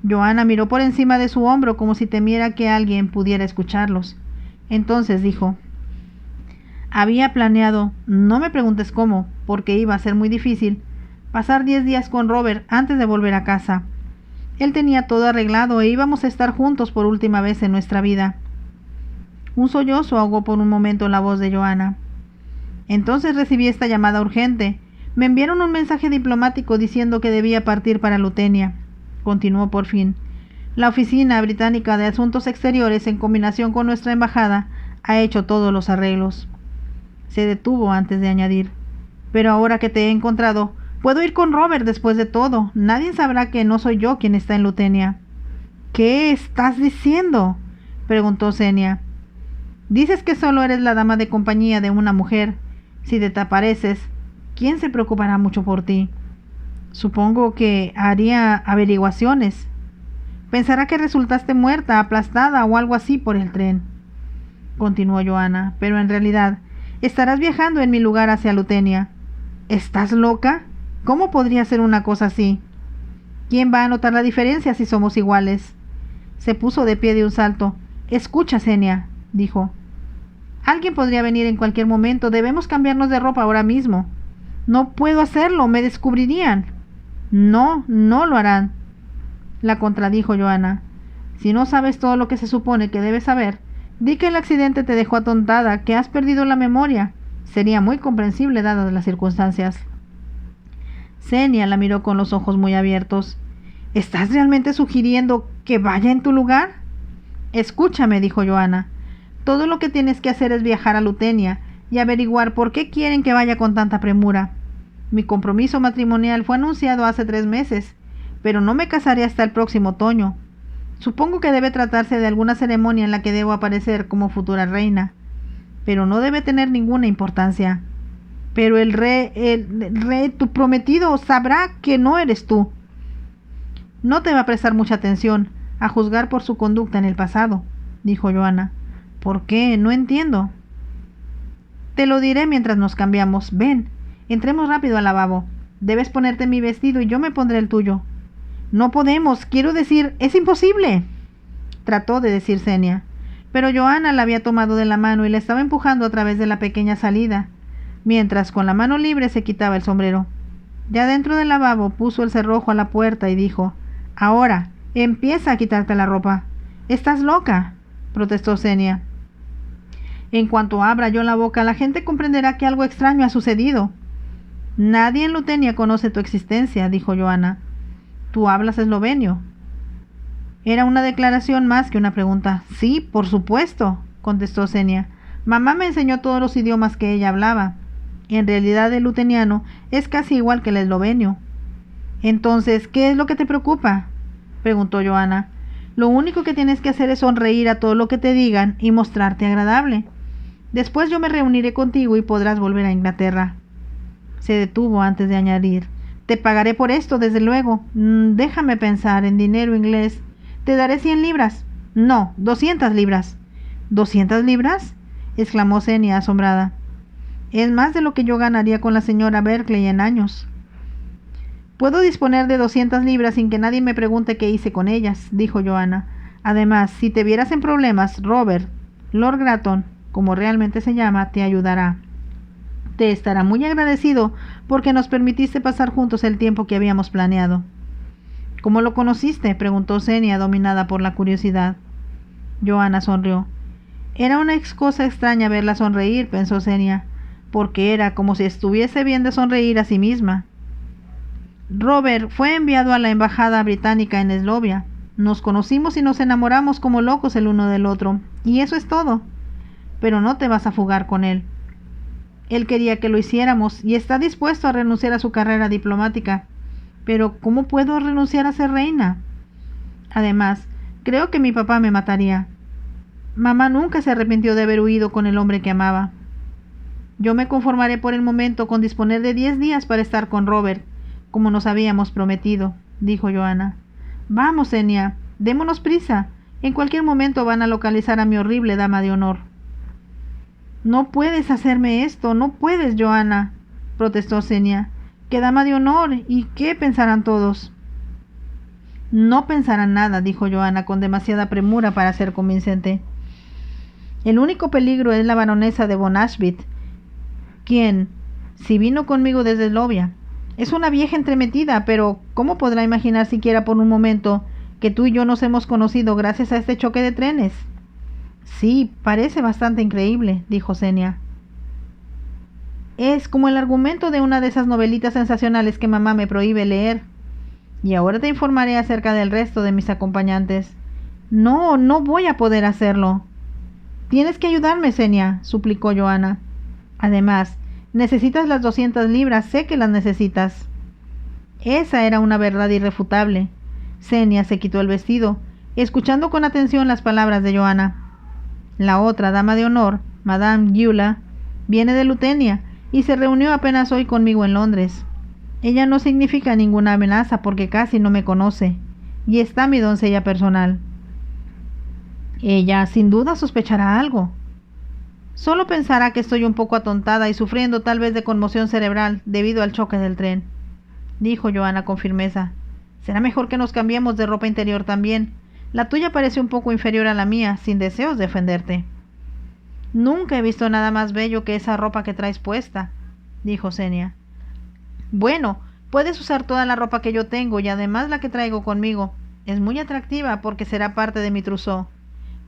Johanna miró por encima de su hombro como si temiera que alguien pudiera escucharlos. Entonces dijo, había planeado, no me preguntes cómo, porque iba a ser muy difícil, pasar 10 días con Robert antes de volver a casa. Él tenía todo arreglado e íbamos a estar juntos por última vez en nuestra vida. Un sollozo ahogó por un momento la voz de Johanna. Entonces recibí esta llamada urgente. Me enviaron un mensaje diplomático diciendo que debía partir para Lutenia. Continuó por fin. La Oficina Británica de Asuntos Exteriores, en combinación con nuestra embajada, ha hecho todos los arreglos. Se detuvo antes de añadir, pero ahora que te he encontrado, puedo ir con Robert después de todo. Nadie sabrá que no soy yo quien está en Lutenia. ¿Qué estás diciendo?, preguntó Xenia. Dices que solo eres la dama de compañía de una mujer. Si te desapareces, ¿quién se preocupará mucho por ti? Supongo que haría averiguaciones. Pensará que resultaste muerta, aplastada o algo así por el tren. Continuó Johanna, pero en realidad estarás viajando en mi lugar hacia Lutenia. ¿Estás loca? ¿Cómo podría ser una cosa así? ¿Quién va a notar la diferencia si somos iguales? Se puso de pie de un salto. Escucha, Xenia, dijo. Alguien podría venir en cualquier momento. Debemos cambiarnos de ropa ahora mismo. No puedo hacerlo, me descubrirían. No, no lo harán, la contradijo Johanna. Si no sabes todo lo que se supone que debes saber, Di que el accidente te dejó atontada, que has perdido la memoria. Sería muy comprensible dadas las circunstancias. Xenia la miró con los ojos muy abiertos. ¿Estás realmente sugiriendo que vaya en tu lugar? Escúchame, dijo Johanna. Todo lo que tienes que hacer es viajar a Lutenia y averiguar por qué quieren que vaya con tanta premura. Mi compromiso matrimonial fue anunciado hace 3 meses, pero no me casaré hasta el próximo otoño. Supongo que debe tratarse de alguna ceremonia en la que debo aparecer como futura reina, pero no debe tener ninguna importancia. Pero el rey, tu prometido, sabrá que no eres tú. No te va a prestar mucha atención, a juzgar por su conducta en el pasado, dijo Johanna. ¿Por qué? No entiendo. Te lo diré mientras nos cambiamos. Ven, entremos rápido al lavabo. Debes ponerte mi vestido y yo me pondré el tuyo. No podemos, quiero decir, es imposible, trató de decir Xenia, pero Johanna la había tomado de la mano y la estaba empujando a través de la pequeña salida, mientras con la mano libre se quitaba el sombrero. Ya dentro del lavabo puso el cerrojo a la puerta y dijo: «Ahora, empieza a quitarte la ropa». «Estás loca», protestó Xenia. «En cuanto abra yo la boca, la gente comprenderá que algo extraño ha sucedido». «Nadie en Lutenia conoce tu existencia», dijo Johanna. «¿Tú hablas eslovenio?» Era una declaración más que una pregunta. «Sí, por supuesto», contestó Xenia. «Mamá me enseñó todos los idiomas que ella hablaba. En realidad el luteniano es casi igual que el eslovenio». «Entonces, ¿qué es lo que te preocupa?», preguntó Johanna. «Lo único que tienes que hacer es sonreír a todo lo que te digan y mostrarte agradable. Después yo me reuniré contigo y podrás volver a Inglaterra». Se detuvo antes de añadir: «Te pagaré por esto, desde luego. Déjame pensar en dinero inglés. Te daré 100 libras. No, 200 libras. ¿200 libras?», exclamó Xenia asombrada. «Es más de lo que yo ganaría con la señora Berkeley en años». «Puedo disponer de 200 libras sin que nadie me pregunte qué hice con ellas», dijo Johanna. «Además, si te vieras en problemas, Robert, Lord Gratton, como realmente se llama, te ayudará. Te estará muy agradecido porque nos permitiste pasar juntos el tiempo que habíamos planeado». «¿Cómo lo conociste?», preguntó Xenia, dominada por la curiosidad. Johanna sonrió. Era una cosa extraña verla sonreír, pensó Xenia, porque era como si estuviese bien de sonreír a sí misma. «Robert fue enviado a la embajada británica en Eslovia. Nos conocimos y nos enamoramos como locos el uno del otro, y eso es todo. Pero no te vas a fugar con él. Él quería que lo hiciéramos y está dispuesto a renunciar a su carrera diplomática. Pero ¿cómo puedo renunciar a ser reina? Además, creo que mi papá me mataría. Mamá nunca se arrepintió de haber huido con el hombre que amaba. Yo me conformaré por el momento con disponer de 10 días para estar con Robert, como nos habíamos prometido», dijo Johanna. «Vamos, Xenia, démonos prisa. En cualquier momento van a localizar a mi horrible dama de honor». «No puedes hacerme esto, no puedes, Johanna», protestó Xenia. «¿Qué dama de honor? ¿Y qué pensarán todos?». «No pensarán nada», dijo Johanna con demasiada premura para ser convincente. «El único peligro es la baronesa de von Ashbit, quien, si vino conmigo desde Eslovia, es una vieja entremetida, pero ¿cómo podrá imaginar siquiera por un momento que tú y yo nos hemos conocido gracias a este choque de trenes?» «Sí, parece bastante increíble», dijo Xenia. «Es como el argumento de una de esas novelitas sensacionales que mamá me prohíbe leer. Y ahora te informaré acerca del resto de mis acompañantes». «No, no voy a poder hacerlo». «Tienes que ayudarme, Xenia», suplicó Johanna. «Además, necesitas las 200 libras, sé que las necesitas». Esa era una verdad irrefutable. Xenia se quitó el vestido, escuchando con atención las palabras de Johanna. «La otra dama de honor, Madame Gyula, viene de Lutenia y se reunió apenas hoy conmigo en Londres. Ella no significa ninguna amenaza porque casi no me conoce, y está mi doncella personal». «Ella sin duda sospechará algo». «Solo pensará que estoy un poco atontada y sufriendo tal vez de conmoción cerebral debido al choque del tren», dijo Johanna con firmeza. «Será mejor que nos cambiemos de ropa interior también. La tuya parece un poco inferior a la mía, sin deseos de ofenderte». «Nunca he visto nada más bello que esa ropa que traes puesta», dijo Xenia. «Bueno, puedes usar toda la ropa que yo tengo y además la que traigo conmigo. Es muy atractiva porque será parte de mi trousseau.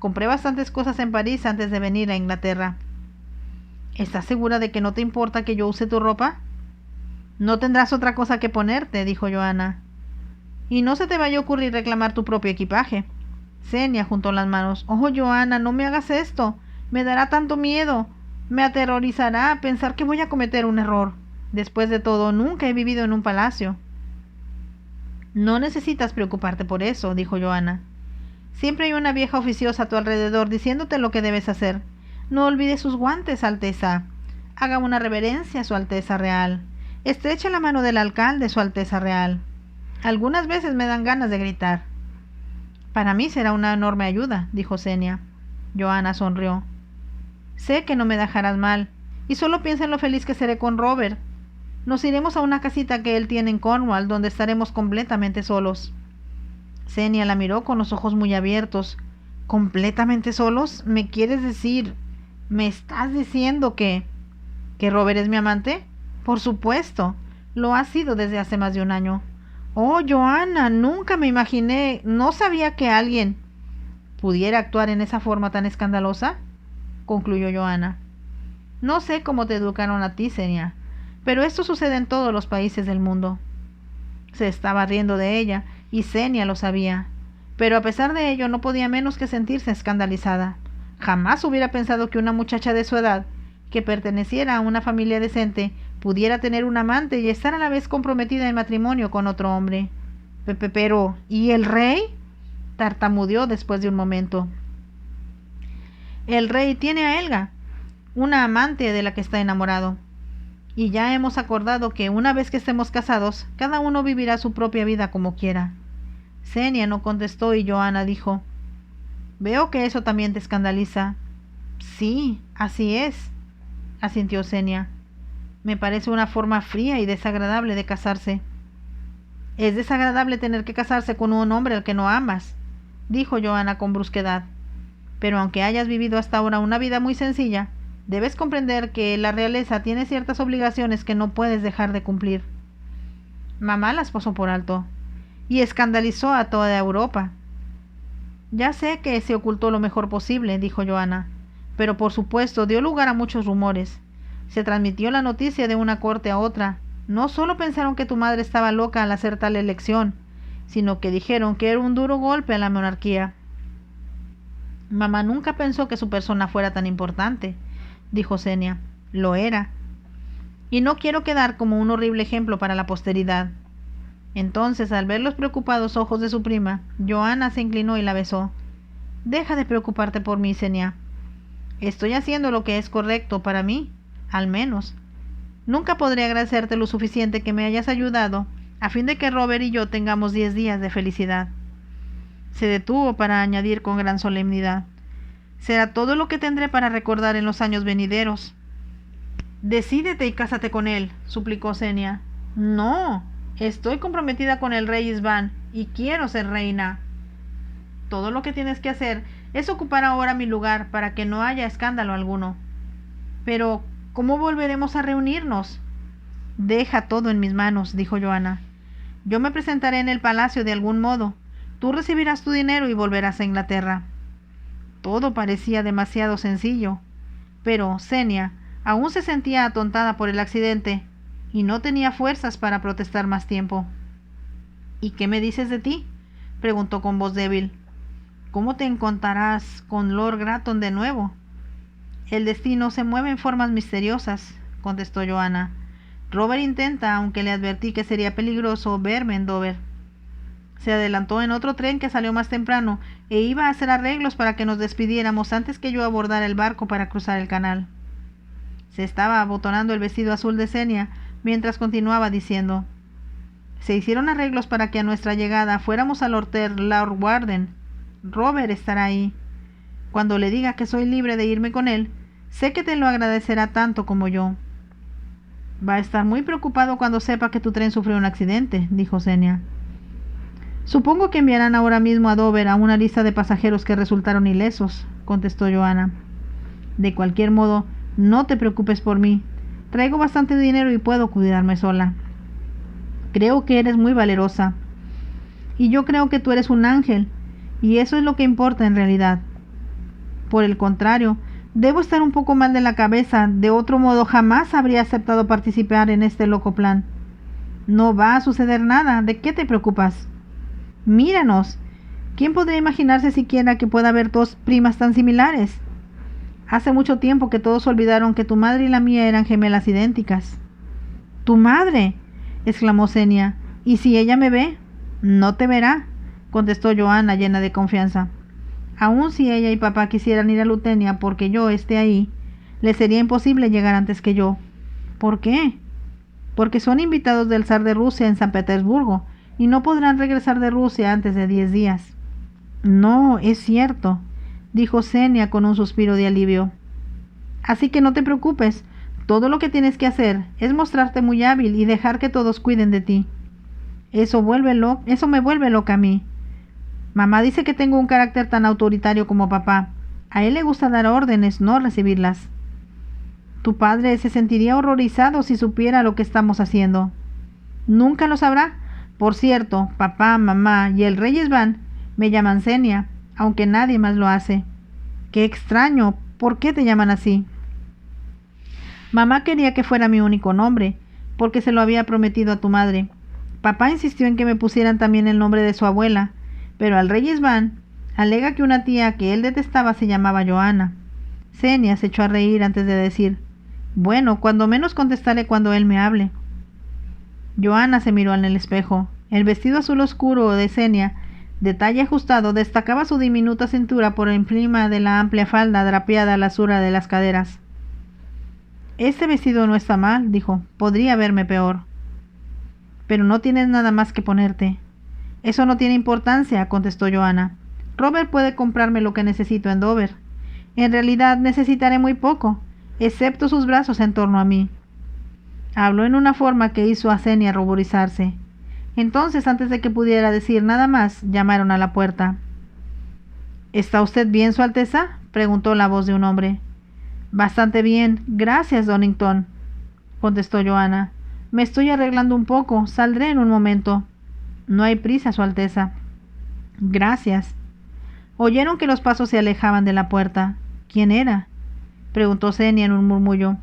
Compré bastantes cosas en París antes de venir a Inglaterra. ¿Estás segura de que no te importa que yo use tu ropa? No tendrás otra cosa que ponerte, dijo Johanna. Y no se te vaya a ocurrir reclamar tu propio equipaje. Xenia juntó las manos. Oh, Johanna, no me hagas esto. Me dará tanto miedo. Me aterrorizará pensar que voy a cometer un error. Después de todo, nunca he vivido en un palacio. No necesitas preocuparte por eso, dijo Johanna. Siempre hay una vieja oficiosa a tu alrededor diciéndote lo que debes hacer. No olvides sus guantes, Alteza. Haga una reverencia a su Alteza Real. Estreche la mano del alcalde, su Alteza Real. Algunas veces me dan ganas de gritar. Para mí será una enorme ayuda, dijo Xenia. Johanna sonrió. Sé que no me dejarás mal, y solo piensa en lo feliz que seré con Robert. Nos iremos a una casita que él tiene en Cornwall, donde estaremos completamente solos. Xenia la miró con los ojos muy abiertos. ¿Completamente solos? ¿Me quieres decir? ¿Me estás diciendo que Robert es mi amante? Por supuesto, lo ha sido desde hace más de un año. Oh, Johanna, nunca me imaginé, no sabía que alguien pudiera actuar en esa forma tan escandalosa, concluyó Johanna. No sé cómo te educaron a ti, Xenia, pero esto sucede en todos los países del mundo. Se estaba riendo de ella, y Xenia lo sabía, pero a pesar de ello no podía menos que sentirse escandalizada. Jamás hubiera pensado que una muchacha de su edad, que perteneciera a una familia decente, pudiera tener un amante y estar a la vez comprometida en matrimonio con otro hombre. Pero, ¿y el rey? Tartamudeó después de un momento. El rey tiene a Helga, una amante de la que está enamorado. Y ya hemos acordado que una vez que estemos casados, cada uno vivirá su propia vida como quiera. Xenia no contestó y Johanna dijo: Veo que eso también te escandaliza. Sí, así es, asintió Xenia. Me parece una forma fría y desagradable de casarse. Es desagradable tener que casarse con un hombre al que no amas, dijo Johanna con brusquedad. Pero aunque hayas vivido hasta ahora una vida muy sencilla, debes comprender que la realeza tiene ciertas obligaciones que no puedes dejar de cumplir. Mamá las pasó por alto y escandalizó a toda Europa. Ya sé que se ocultó lo mejor posible, dijo Johanna, pero por supuesto dio lugar a muchos rumores. Se transmitió la noticia de una corte a otra. No solo pensaron que tu madre estaba loca al hacer tal elección, sino que dijeron que era un duro golpe a la monarquía. Mamá nunca pensó que su persona fuera tan importante, dijo Xenia. Lo era. Y no quiero quedar como un horrible ejemplo para la posteridad. Entonces, al ver los preocupados ojos de su prima, Johanna se inclinó y la besó. Deja de preocuparte por mí, Xenia. Estoy haciendo lo que es correcto para mí, al menos. Nunca podré agradecerte lo suficiente que me hayas ayudado, a fin de que Robert y yo tengamos 10 días de felicidad. Se detuvo para añadir con gran solemnidad: será todo lo que tendré para recordar en los años venideros. Decídete y cásate con él, suplicó Xenia. No, estoy comprometida con el rey Isván y quiero ser reina. Todo lo que tienes que hacer es ocupar ahora mi lugar para que no haya escándalo alguno. Pero, ¿cómo volveremos a reunirnos? Deja todo en mis manos, dijo Johanna. Yo me presentaré en el palacio de algún modo. Tú recibirás tu dinero y volverás a Inglaterra. Todo parecía demasiado sencillo, pero Xenia aún se sentía atontada por el accidente y no tenía fuerzas para protestar más tiempo. ¿Y qué me dices de ti?, preguntó con voz débil. ¿Cómo te encontrarás con Lord Gratton de nuevo? El destino se mueve en formas misteriosas, contestó Johanna. Robert intenta, aunque le advertí que sería peligroso, verme en Dover. Se adelantó en otro tren que salió más temprano e iba a hacer arreglos para que nos despidiéramos antes que yo abordara el barco para cruzar el canal. Se estaba abotonando el vestido azul de Xenia mientras continuaba diciendo: se hicieron arreglos para que a nuestra llegada fuéramos al Hotel Lord Warden. Robert estará ahí. Cuando le diga que soy libre de irme con él, sé que te lo agradecerá tanto como yo. Va a estar muy preocupado cuando sepa que tu tren sufrió un accidente, dijo Xenia. Supongo que enviarán ahora mismo a Dover a una lista de pasajeros que resultaron ilesos, contestó Johanna. De cualquier modo, no te preocupes por mí. Traigo bastante dinero y puedo cuidarme sola. Creo que eres muy valerosa. Y yo creo que tú eres un ángel, y eso es lo que importa en realidad. Por el contrario, debo estar un poco mal de la cabeza, de otro modo jamás habría aceptado participar en este loco plan. No va a suceder nada, ¿de qué te preocupas? Míranos. ¿Quién podría imaginarse siquiera que pueda haber dos primas tan similares? Hace mucho tiempo que todos olvidaron que tu madre y la mía eran gemelas idénticas. ¿Tu madre?, exclamó Xenia. ¿Y si ella me ve? No te verá, contestó Johanna llena de confianza. Aun si ella y papá quisieran ir a Lutenia porque yo esté ahí, les sería imposible llegar antes que yo. ¿Por qué? Porque son invitados del zar de Rusia en San Petersburgo y no podrán regresar de Rusia antes de 10 días. No, es cierto, dijo Xenia con un suspiro de alivio. Así que no te preocupes, todo lo que tienes que hacer es mostrarte muy hábil y dejar que todos cuiden de ti. Eso me vuelve loca a mí. Mamá dice que tengo un carácter tan autoritario como papá. A él le gusta dar órdenes, no recibirlas. Tu padre se sentiría horrorizado si supiera lo que estamos haciendo. Nunca lo sabrá. Por cierto, papá, mamá y el rey Svan me llaman Xenia, aunque nadie más lo hace. Qué extraño, ¿por qué te llaman así? Mamá quería que fuera mi único nombre, porque se lo había prometido a tu madre. Papá insistió en que me pusieran también el nombre de su abuela, pero al rey Svan alega que una tía que él detestaba se llamaba Johanna. Xenia se echó a reír antes de decir, bueno, cuando menos contestaré cuando él me hable. Johanna se miró en el espejo. El vestido azul oscuro de Xenia, de talle ajustado, destacaba su diminuta cintura por encima de la amplia falda drapeada a la altura de las caderas. Este vestido no está mal, dijo. Podría verme peor. Pero no tienes nada más que ponerte. Eso no tiene importancia, contestó Johanna. Robert puede comprarme lo que necesito en Dover. En realidad necesitaré muy poco, excepto sus brazos en torno a mí. Habló en una forma que hizo a Xenia ruborizarse. Entonces, antes de que pudiera decir nada más, llamaron a la puerta. ¿Está usted bien, Su Alteza?, preguntó la voz de un hombre. Bastante bien, gracias, Donington, contestó Johanna. Me estoy arreglando un poco, saldré en un momento. No hay prisa, Su Alteza. Gracias. Oyeron que los pasos se alejaban de la puerta. ¿Quién era?, preguntó Xenia en un murmullo.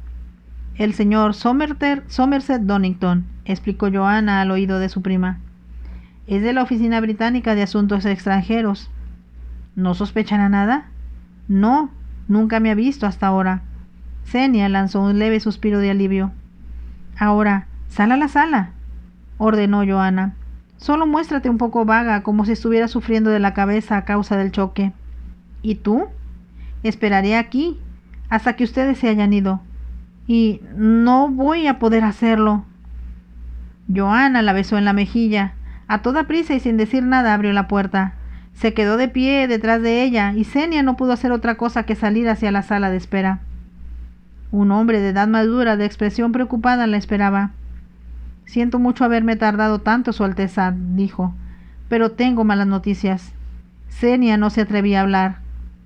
El señor Somerset Donington, explicó Johanna al oído de su prima. Es de la Oficina Británica de Asuntos Extranjeros. ¿No sospechará nada? No, nunca me ha visto hasta ahora. Xenia lanzó un leve suspiro de alivio. Ahora, sal a la sala, ordenó Johanna. Solo muéstrate un poco vaga, como si estuviera sufriendo de la cabeza a causa del choque. ¿Y tú? Esperaré aquí, hasta que ustedes se hayan ido. Y no voy a poder hacerlo. Johanna la besó en la mejilla. A toda prisa y sin decir nada abrió la puerta. Se quedó de pie detrás de ella y Xenia no pudo hacer otra cosa que salir hacia la sala de espera. Un hombre de edad madura, de expresión preocupada, la esperaba. Siento mucho haberme tardado tanto, Su Alteza, dijo, pero tengo malas noticias. Xenia no se atrevía a hablar.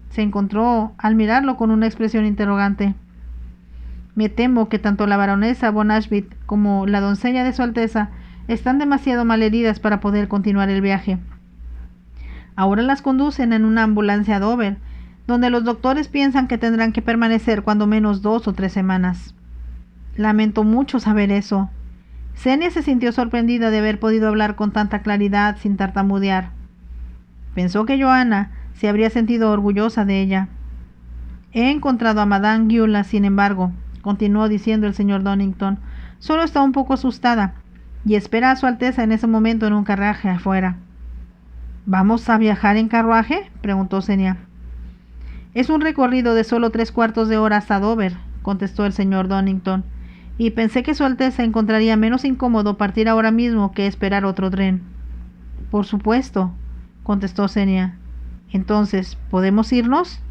Se encontró al mirarlo con una expresión interrogante. Me temo que tanto la baronesa von Ashbit como la doncella de Su Alteza están demasiado malheridas para poder continuar el viaje. Ahora las conducen en una ambulancia a Dover, donde los doctores piensan que tendrán que permanecer cuando menos 2 o 3 semanas. Lamento mucho saber eso. Xenia se sintió sorprendida de haber podido hablar con tanta claridad sin tartamudear. Pensó que Johanna se habría sentido orgullosa de ella. He encontrado a Madame Gyula, sin embargo, continuó diciendo el señor Donington. Solo está un poco asustada y espera a Su Alteza en ese momento en un carruaje afuera. ¿Vamos a viajar en carruaje?, preguntó Xenia. Es un recorrido de solo 3/4 de hora hasta Dover, contestó el señor Donington, y pensé que Su Alteza encontraría menos incómodo partir ahora mismo que esperar otro tren. Por supuesto, contestó Xenia. Entonces, ¿podemos irnos?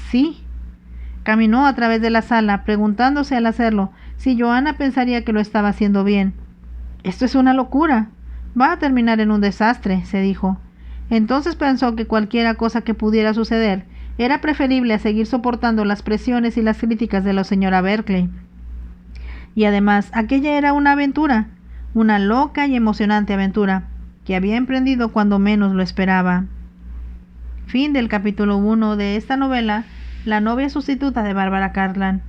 Sí. Caminó a través de la sala, preguntándose al hacerlo si Johanna pensaría que lo estaba haciendo bien. Esto es una locura. Va a terminar en un desastre, se dijo. Entonces pensó que cualquiera cosa que pudiera suceder era preferible a seguir soportando las presiones y las críticas de la señora Berkeley. Y además, aquella era una aventura, una loca y emocionante aventura, que había emprendido cuando menos lo esperaba. Fin del capítulo 1 de esta novela, La novia sustituta de Bárbara Cartland.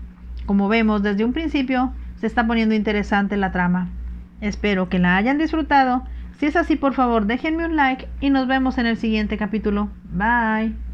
Como vemos desde un principio, se está poniendo interesante la trama. Espero que la hayan disfrutado. Si es así, por favor, déjenme un like y nos vemos en el siguiente capítulo. Bye.